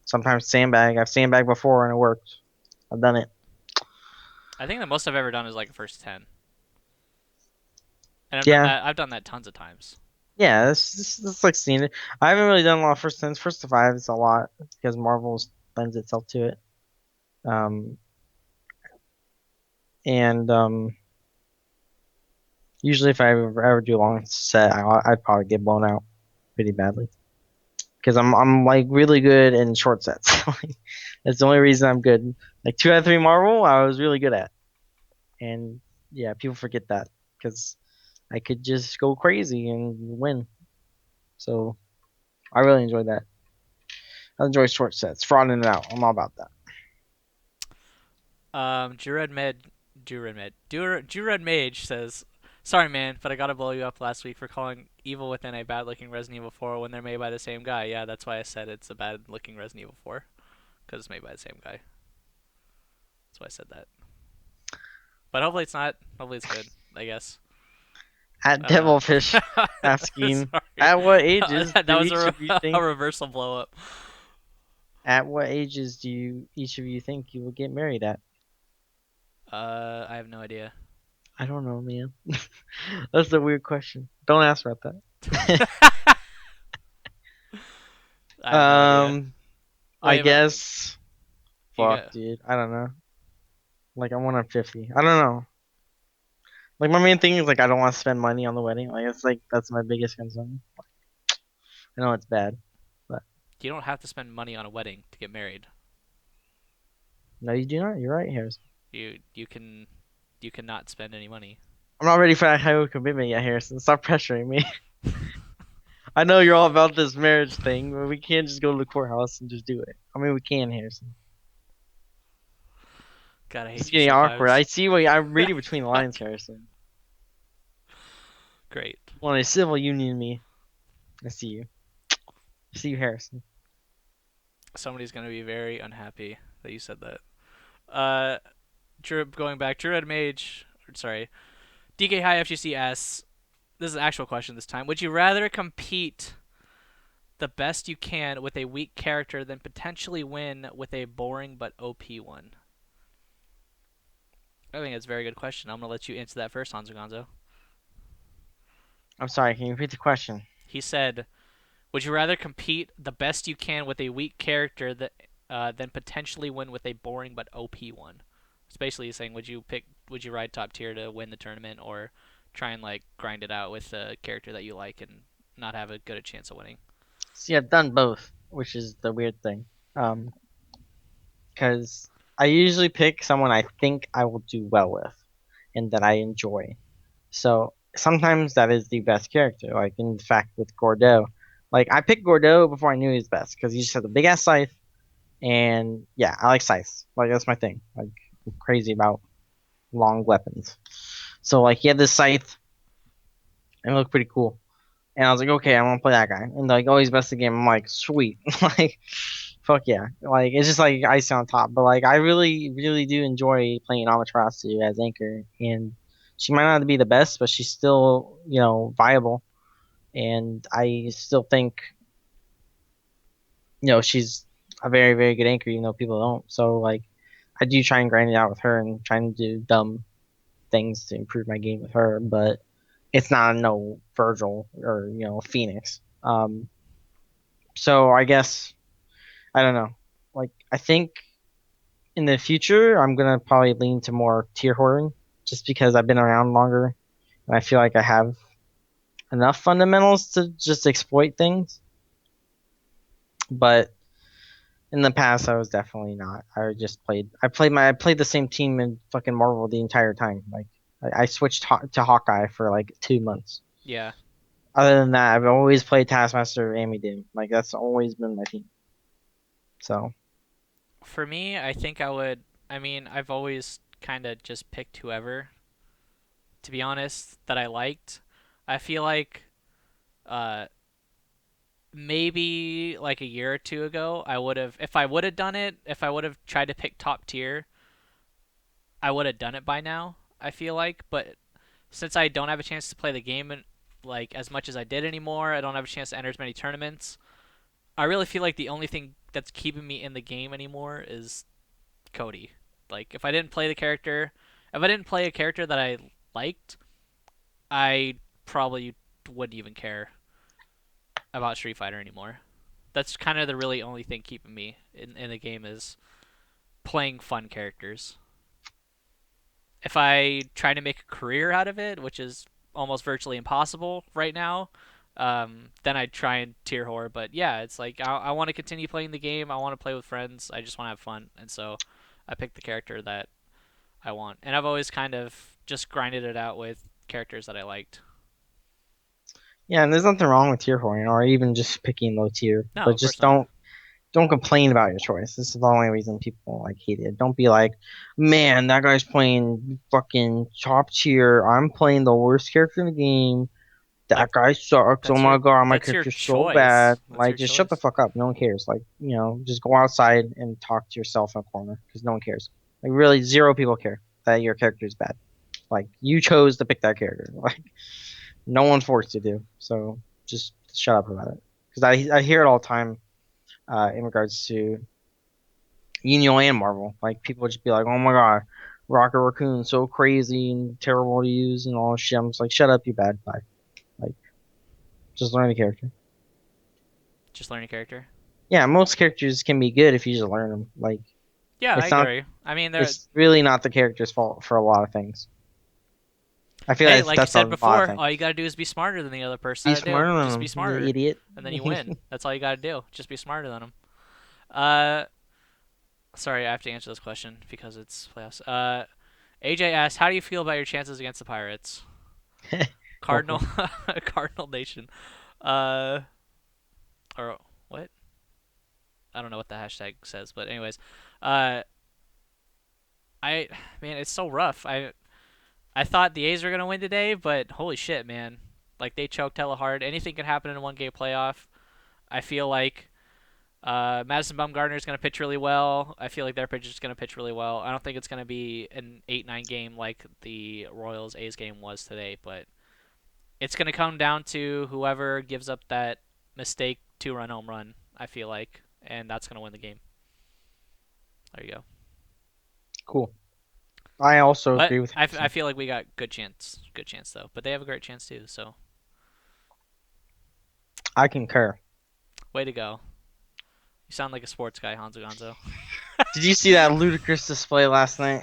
sometimes sandbag. I've sandbagged before and it worked. I've done it. I think the most I've ever done is like a first 10. And Yeah, I've done that tons of times. yeah. This like seeing it. I haven't really done a lot of first tens. First to five is a lot because Marvel's lends itself to it. Um, and usually if I ever do a long set, I'd probably get blown out pretty badly. Because I'm like really good in short sets. That's the only reason I'm good. Like 2 out of 3 Marvel, I was really good at, and yeah, people forget that because I could just go crazy and win. So I really enjoy that. I enjoy short sets, frauding it out. I'm all about that. Jured Mage says, "Sorry, man, but I gotta blow you up last week for calling Evil Within a bad-looking Resident Evil 4 when they're made by the same guy. Yeah, that's why I said it's a bad-looking Resident Evil 4, because it's made by the same guy. That's why I said that. But hopefully it's not. Hopefully it's good. I guess. At I don't know. Devilfish asking, Sorry. at what ages That do was each of you a think? reversal blow up. At what ages do each of you think you will get married at? I have no idea. I don't know, man. That's a weird question. Don't ask about that. I have no idea. I Wait, but guess. you Fuck, got. dude. I don't know. Like I want 50. I don't know. Like my main thing is like I don't want to spend money on the wedding. Like it's like that's my biggest concern. I know it's bad, but You don't have to spend money on a wedding to get married. no, you do not. You're right, Harris. You can cannot spend any money. I'm not ready for that high commitment yet, Harrison. Stop pressuring me. I know you're all about this marriage thing, but we can't just go to the courthouse and just do it. I mean, we can, Harrison. God, I It's hate you getting awkward. I sometimes. see what I'm reading between the lines, Harrison. Great. You want a civil union me? I see you. I see you, Harrison. Somebody's gonna be very unhappy that you said that. Going back, Druid Mage. Sorry, DK High FGC asks. This is an actual question this time. Would you rather compete the best you can with a weak character than potentially win with a boring but OP one? I think that's a very good question. I'm gonna let you answer that first, Honzo Gonzo. I'm sorry. Can you repeat the question? He said, "Would you rather compete the best you can with a weak character than potentially win with a boring but OP one?" It's basically saying, would you ride top tier to win the tournament, or try and like grind it out with a character that you like and not have a good chance of winning? See, I've done both, which is the weird thing. Because I usually pick someone I think I will do well with, and that I enjoy. So sometimes that is the best character. Like in fact with Gordeau, like I picked Gordeau before I knew he was best because he just has a big ass scythe, and yeah, I like scythes. Like that's my thing. Like I'm crazy about long weapons. So like he had this scythe, and it looked pretty cool. And I was like, okay, I'm gonna play that guy. And like, oh, he's best in the game. I'm like, sweet. Like, fuck yeah. Like it's just like ice on top. But like I really, really do enjoy playing Amaterasu as anchor, and she might not be the best, but she's still viable, and I still think she's a very, very good anchor, even though people don't. So like I do try and grind it out with her and trying to do dumb things to improve my game with her, but it's not no Virgil or Phoenix. So I guess I don't know. Like I think in the future I'm gonna probably lean to more tier hoarding, just because I've been around longer and I feel like I have enough fundamentals to just exploit things. But in the past, I was definitely not. I played the same team in fucking Marvel the entire time. Like I switched to Hawkeye for like 2 months. Yeah. Other than that, I've always played Taskmaster or Amy. Like that's always been my team. So For me, I think I would. I mean, I've always kind of just picked whoever, to be honest, that I liked. I feel like uh, maybe like a year or two ago, I would have, if I would have done it, if I would have tried to pick top tier, I would have done it by now, I feel like. But since I don't have a chance to play the game like as much as I did anymore, I don't have a chance to enter as many tournaments. I really feel like the only thing that's keeping me in the game anymore is Cody. Like if I didn't play the character, if I didn't play a character that I liked, I probably wouldn't even care about Street Fighter anymore. That's kind of the really only thing keeping me in the game is playing fun characters. If I try to make a career out of it, which is almost virtually impossible right now, then I'd try and tier whore. But yeah, it's like I want to continue playing the game. I want to play with friends. I just want to have fun, and so I picked the character that I want. And I've always kind of just grinded it out with characters that I liked. yeah, and there's nothing wrong with tier hoarding or even just picking low tier, No, but of course just not. don't complain about your choice. This is the only reason people like hate it. Don't be like, man, that guy's playing fucking top tier. I'm playing the worst character in the game. That Like guy sucks. Oh my god, my that's your character's so bad. choice. That's Like, your just shut the choice. fuck up. No one cares. Like, just go outside and talk to yourself in a corner because no one cares. Like, really, zero people care that your character is bad. Like, you chose to pick that character. Like, no one forced you to. So just shut up about it. Because I hear it all the time in regards to Unio and Marvel. Like, people just be like, oh my god, Rocket Raccoon's so crazy and terrible to use and all this shit. I'm just like, shut up, you bad. Bye. Like, just learn the character. Just learn your character. Yeah, most characters can be good if you just learn them. Like, Yeah, I it's not, agree. I mean, it's really not the character's fault for a lot of things. I feel hey, like like you that's a said lot of before, things. all you gotta do is be smarter than the other person. Be How to do? smarter than Just be them, you smarter, idiot. and then you win. That's all you gotta do. Just be smarter than them. Uh, sorry, I have to answer this question because it's playoffs. AJ asks, how do you feel about your chances against the Pirates? Go Cardinal, for it. Cardinal Nation. Uh, or what? I don't know what the hashtag says, but anyways, uh, I man, it's so rough. I thought the A's were gonna win today, but holy shit, man! Like they choked hella hard. Anything can happen in a one-game playoff. I feel like Madison Bumgarner is gonna pitch really well. I feel like their pitcher is gonna pitch really well. I don't think it's gonna be an 8-9 game like the Royals A's game was today, but it's gonna come down to whoever gives up that mistake 2-run home run. I feel like, and that's gonna win the game. There you go. Cool. I also But agree with I Harrison. feel like we got good chance though. But they have a great chance too. So I concur. way to go. You sound like a sports guy, Honzo Gonzo. Did you see that ludicrous display last night?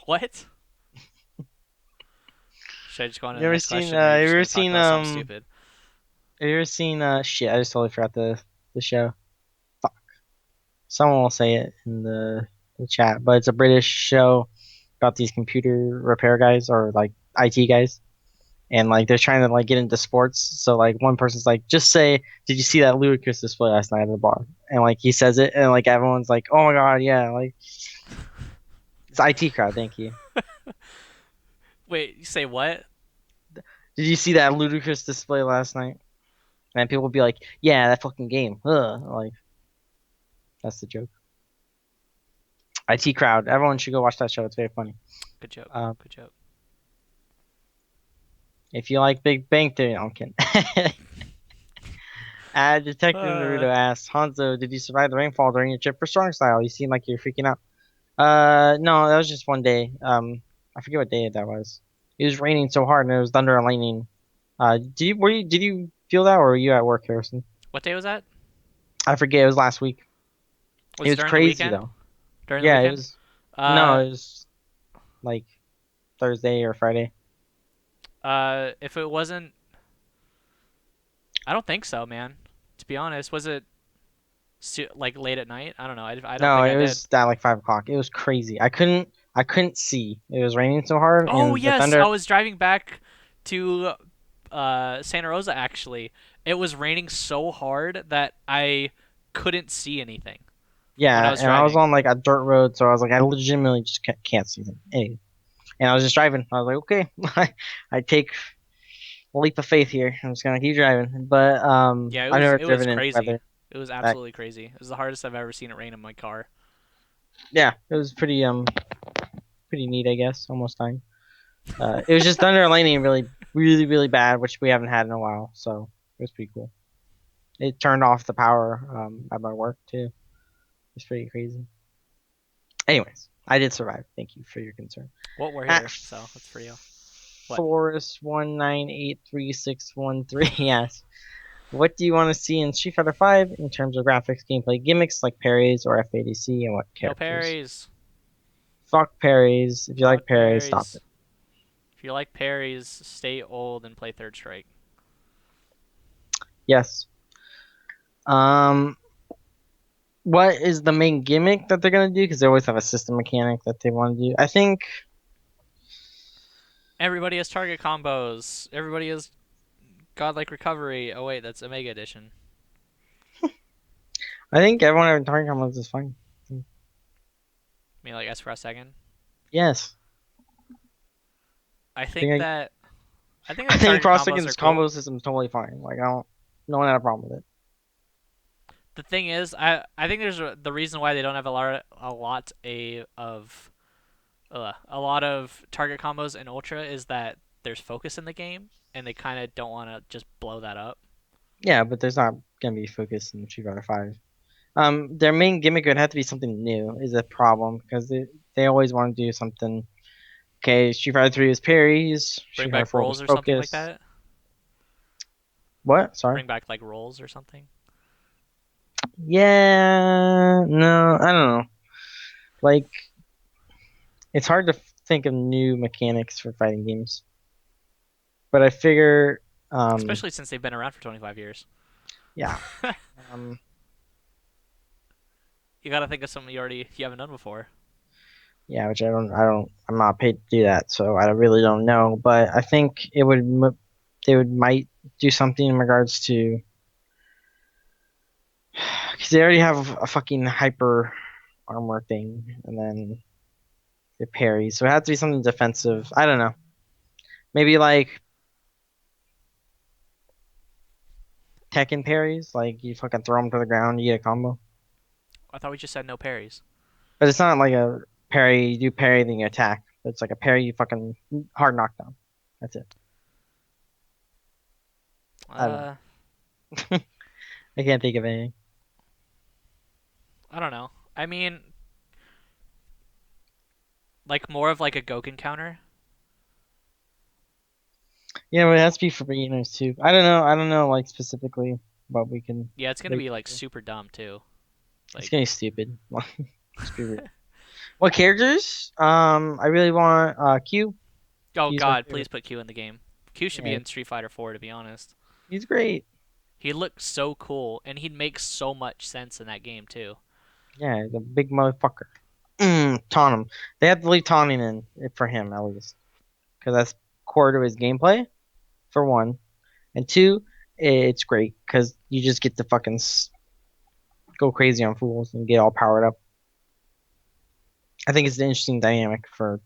What? Should I just go on to You the ever next seen? question, or are you You just ever gonna talk seen? about something stupid? Have you ever seen? Shit, I just totally forgot the show. Fuck. Someone will say it in the chat, but it's a British show about these computer repair guys or like IT guys, and like they're trying to like get into sports. So like one person's like, just say, did you see that ludicrous display last night at the bar? And like he says it, and like everyone's like, oh my god, yeah, like it's IT crowd. Thank you. Wait, you say what? Did you see that ludicrous display last night? And people will be like, yeah, that fucking game. Ugh. Like, That's the joke. IT Crowd. Everyone should go watch that show. It's very funny. Good joke. Um, Good joke. If you like Big Bang Theory, no, I'm kidding. Detective Naruto asks, Hanzo, did you survive the rainfall during your trip for Strongstyle? You seem like you're freaking out. No, that was just one day. I forget what day that was. It was raining so hard and it was thunder and lightning. Did you feel that or were you at work, Harrison? What day was that? I forget. It was last week. Was It it was during crazy the weekend? though. During Yeah, the it weekend? was. No, Uh, it was like Thursday or Friday. if it wasn't, I don't think so, man. To be honest, was it like late at night? I don't know. I don't No, think I it did. was at like 5 o'clock. It was crazy. I couldn't see. It was raining so hard Oh and the yes, thunder. I was driving back to Santa Rosa actually. It was raining so hard that I couldn't see anything when I Yeah, was and I was driving. on like a dirt road, so I was like, I legitimately just can't see them. Anyway, and I was just driving. I was like, okay, I take a leap of faith here. I'm just gonna keep driving. But Yeah, I've never it was driven in crazy. weather. It was That absolutely crazy. It was the hardest I've ever seen it rain in my car. yeah, it was pretty neat, I guess. Almost time. It was just thunder and lightning, really, really, really bad, which we haven't had in a while. So it was pretty cool. It turned off the power at my work too. It's pretty crazy. Anyways, I did survive. Thank you for your concern. Well, we're At here, so that's for you. What? Forest198313. Yes. What do you want to see in Street Fighter V in terms of graphics, gameplay, gimmicks like parries or FADC, and what No characters? parries. Fuck parries. If you like Fuck parries, stop parries. it. If you like parries, stay old and play Third Strike. Yes. Um, what is the main gimmick that they're gonna do? Because they always have a system mechanic that they want to do. I think. Everybody has target combos. Everybody has godlike recovery. Oh wait, that's Omega Edition. I think everyone having target combos is fine. I mean, like S for a second. Yes. I think think I- that I think I that think target cross combos are against cool. combo system is totally fine. Like I don't. No one had a problem with it. The thing is, I think there's the reason why they don't have a lot of target combos in Ultra is that there's focus in the game, and they kind of don't want to just blow that up. Yeah, but there's not gonna be focus in Street Fighter Five. Their main gimmick would have to be something new. Is a problem because they always want to do something. Okay, Street Fighter 3 is parries. Bring Street Fighter back 4 was rolls or something like focus. that. What? Sorry. Bring back like rolls or something. Yeah, no, I don't know. Like, it's hard to think of new mechanics for fighting games. But I figure, Especially since they've been around for 25 years. yeah, um, You gotta think of something you haven't done before. yeah, which I'm not paid to do that, so I really don't know. But I think they might do something in regards to, because they already have a fucking hyper armor thing, and then the parry, so it has to be something defensive. I don't know. Maybe like Tekken parries, like you fucking throw them to the ground, you get a combo. I thought we just said no parries. But it's not like a parry, you do parry, then you attack. It's like a parry, you fucking hard knockdown. That's it. I don't know. I can't think of anything. I don't know. I mean, like more of like a Goken counter. Yeah, but it has to be for beginners too. I don't know. I don't know, like specifically what we can. Yeah, it's gonna Like, be like super dumb too. it's Like, gonna be stupid. Just be real. What characters? I really want Q. oh Q's my god, favorite. please put Q in the game. Q should be Yeah, in Street Fighter 4 to be honest. he's great. He looks so cool, and he'd make so much sense in that game too. Yeah, he's a big motherfucker. Taunt him. They have to leave taunting in for him at least, because that's core to his gameplay. For one, and two, it's great because you just get to fucking go crazy on fools and get all powered up. I think it's an interesting dynamic for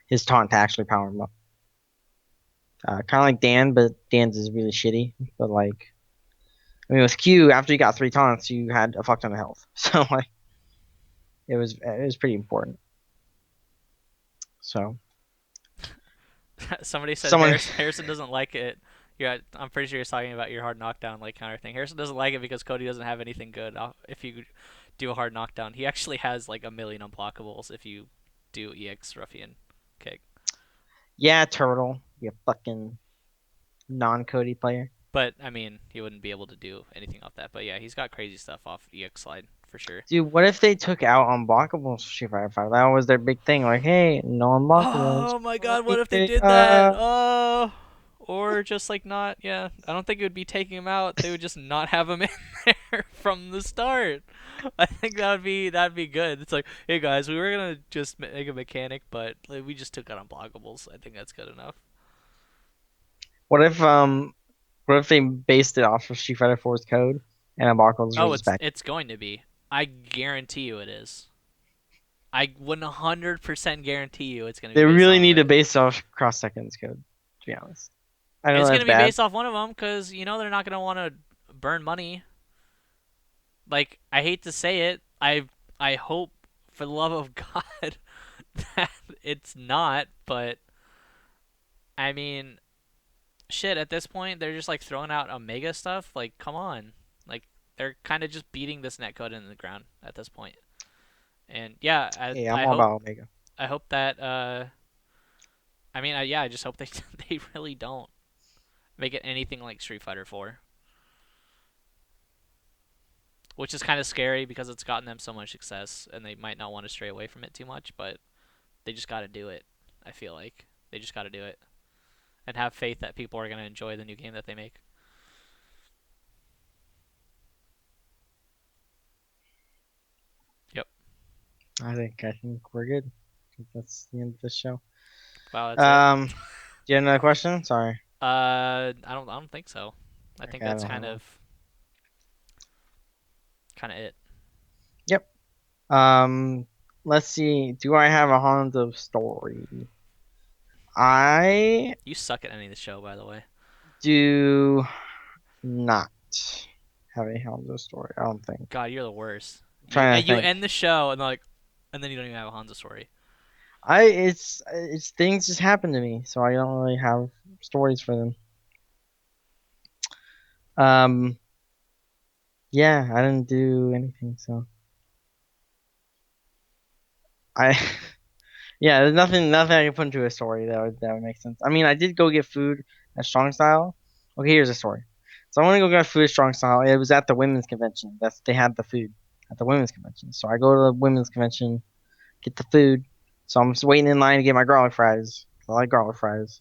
his taunt to actually power him up. Kind of like Dan, but Dan's is really shitty. But like, I mean, with Q, after you got 3 taunts, you had a fuck ton of health. So like, it was pretty important. So Somebody said someone, Harrison doesn't like it. Yeah, I'm pretty sure you're talking about your hard knockdown like counter thing. Harrison doesn't like it because Cody doesn't have anything good. If you do a hard knockdown, he actually has like a million unblockables if you do EX Ruffian kick. yeah, Turtle, you fucking non-Cody player. But I mean, he wouldn't be able to do anything off that. But yeah, he's got crazy stuff off EX slide for sure. Dude, what if they took out unblockables for Street Fighter 5? That was their big thing. Like, hey, no unblockables. Oh my god, what if they Like, did that? Oh, or just like not, yeah. I don't think it would be taking him out. They would just not have him in there from the start. I think that'd be good. It's like, hey guys, we were gonna just make a mechanic, but like, we just took out unblockables. I think that's good enough. What if they based it off of Street Fighter 4's code and unblockables Oh, was back? it's going to be. I guarantee you it is. I 100% guarantee you it's gonna be. They based really off need it. to base off cross seconds code, to be honest. I know It's that's gonna be bad. based off one of them because you know they're not gonna want to burn money. Like, I hate to say it, I hope for the love of God that it's not, but I mean, shit, at this point they're just like throwing out Omega stuff. Like, come on. Like, they're kind of just beating this netcode into the ground at this point. And yeah, Hey, I'm I all hope about Omega. I hope that I mean, yeah, I just hope they they really don't make it anything like Street Fighter 4. Which is kind of scary because it's gotten them so much success and they might not want to stray away from it too much, but they just got to do it. I feel like they just got to do it and have faith that people are going to enjoy the new game that they make. Yep. I think we're good. I think that's the end of the show. Wow, that's it. Do you have another question? Sorry. I don't think so. I think Okay, I that's don't kind have of it. Yep. Let's see. Do I have a Honzo story? I You suck at ending the show, by the way. do not have a Honzo story. I don't think. God, you're the worst. Trying to You think. end the show and and then you don't even have a Honzo story. It's things just happen to me, so I don't really have stories for them. Yeah, I didn't do anything, so I yeah, there's nothing I can put into a story that would make sense. I mean, I did go get food at Strongstyle. Okay, here's a story. So I want to go get food at Strongstyle. It was at the women's convention. They had the food at the women's convention. So I go to the women's convention, get the food. So I'm just waiting in line to get my garlic fries. I like garlic fries.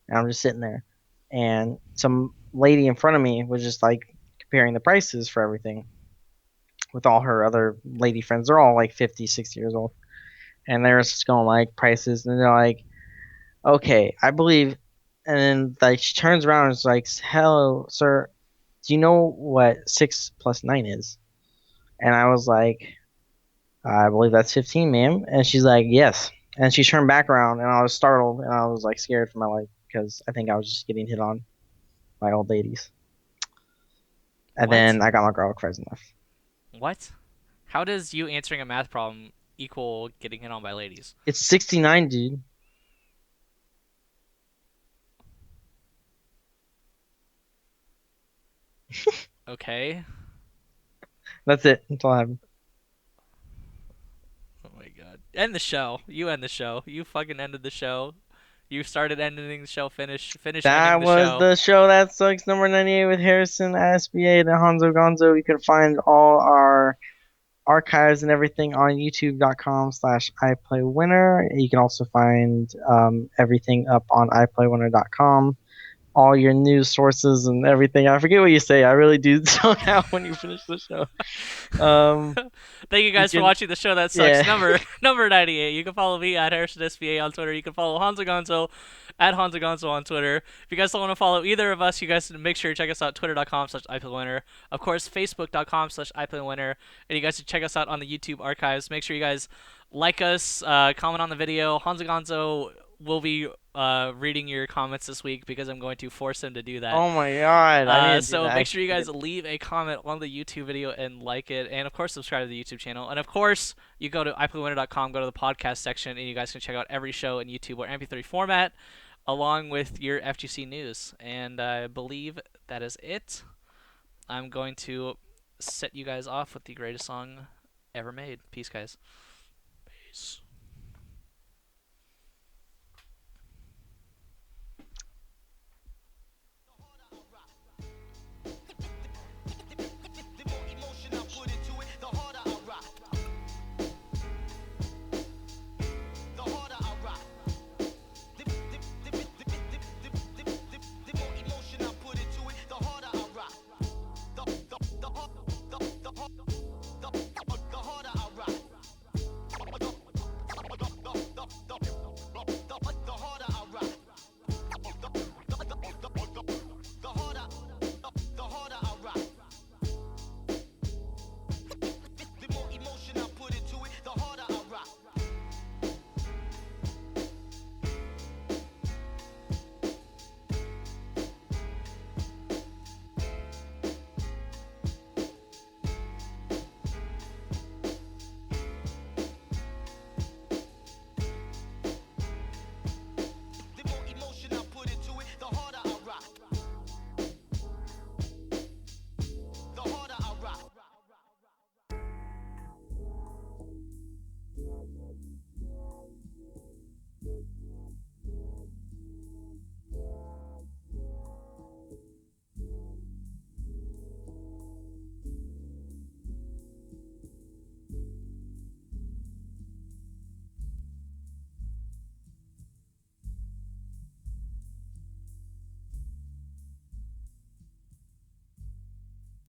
And I'm just sitting there. And some lady in front of me was just like comparing the prices for everything with all her other lady friends. They're all like 50, 60 years old. And they're just going like prices. And they're like, okay, I believe. And then like she turns around and is like, hello, sir. Do you know what 6 plus 9 is? And I was like, I believe that's 15, ma'am. And she's like, yes. And she turned back around, and I was startled, and I was like scared for my life because I think I was just getting hit on by old ladies. And What? then I got my garlic fries enough. What? How does you answering a math problem equal getting hit on by ladies? It's 69, dude. Okay. That's it. That's all I have. Oh my god. End the show. You end the show. You fucking ended the show. You started ending the show. Finish That ending the was show. the show that sucks, number 98 with Harrison, SBA, and Honzo Gonzo. You can find all our archives and everything on youtube.com/iplaywinner. You can also find everything up on iplaywinner.com. All your news sources and everything. I forget what you say. I really do zone out when you finish the show. Thank you guys for can- watching the show that sucks. yeah. Number 98. You can follow me at HarrisonSBA on Twitter. You can follow Honzo Gonzo at Honzo Gonzo on Twitter. If you guys don't want to follow either of us, you guys make sure to check us out twitter.com/iplaywinner. Of course, facebook.com/iplaywinner. And you guys should check us out on the YouTube archives. Make sure you guys like us, comment on the video. Honzo Gonzo will be reading your comments this week because I'm going to force him to do that. Oh my god! I didn't do So that. make sure you guys leave a comment on the YouTube video and like it, and of course subscribe to the YouTube channel. And of course, you go to iPlayWinner.com, go to the podcast section, and you guys can check out every show in YouTube or MP3 format, along with your FGC news. And I believe that is it. I'm going to set you guys off with the greatest song ever made. Peace, guys. Peace.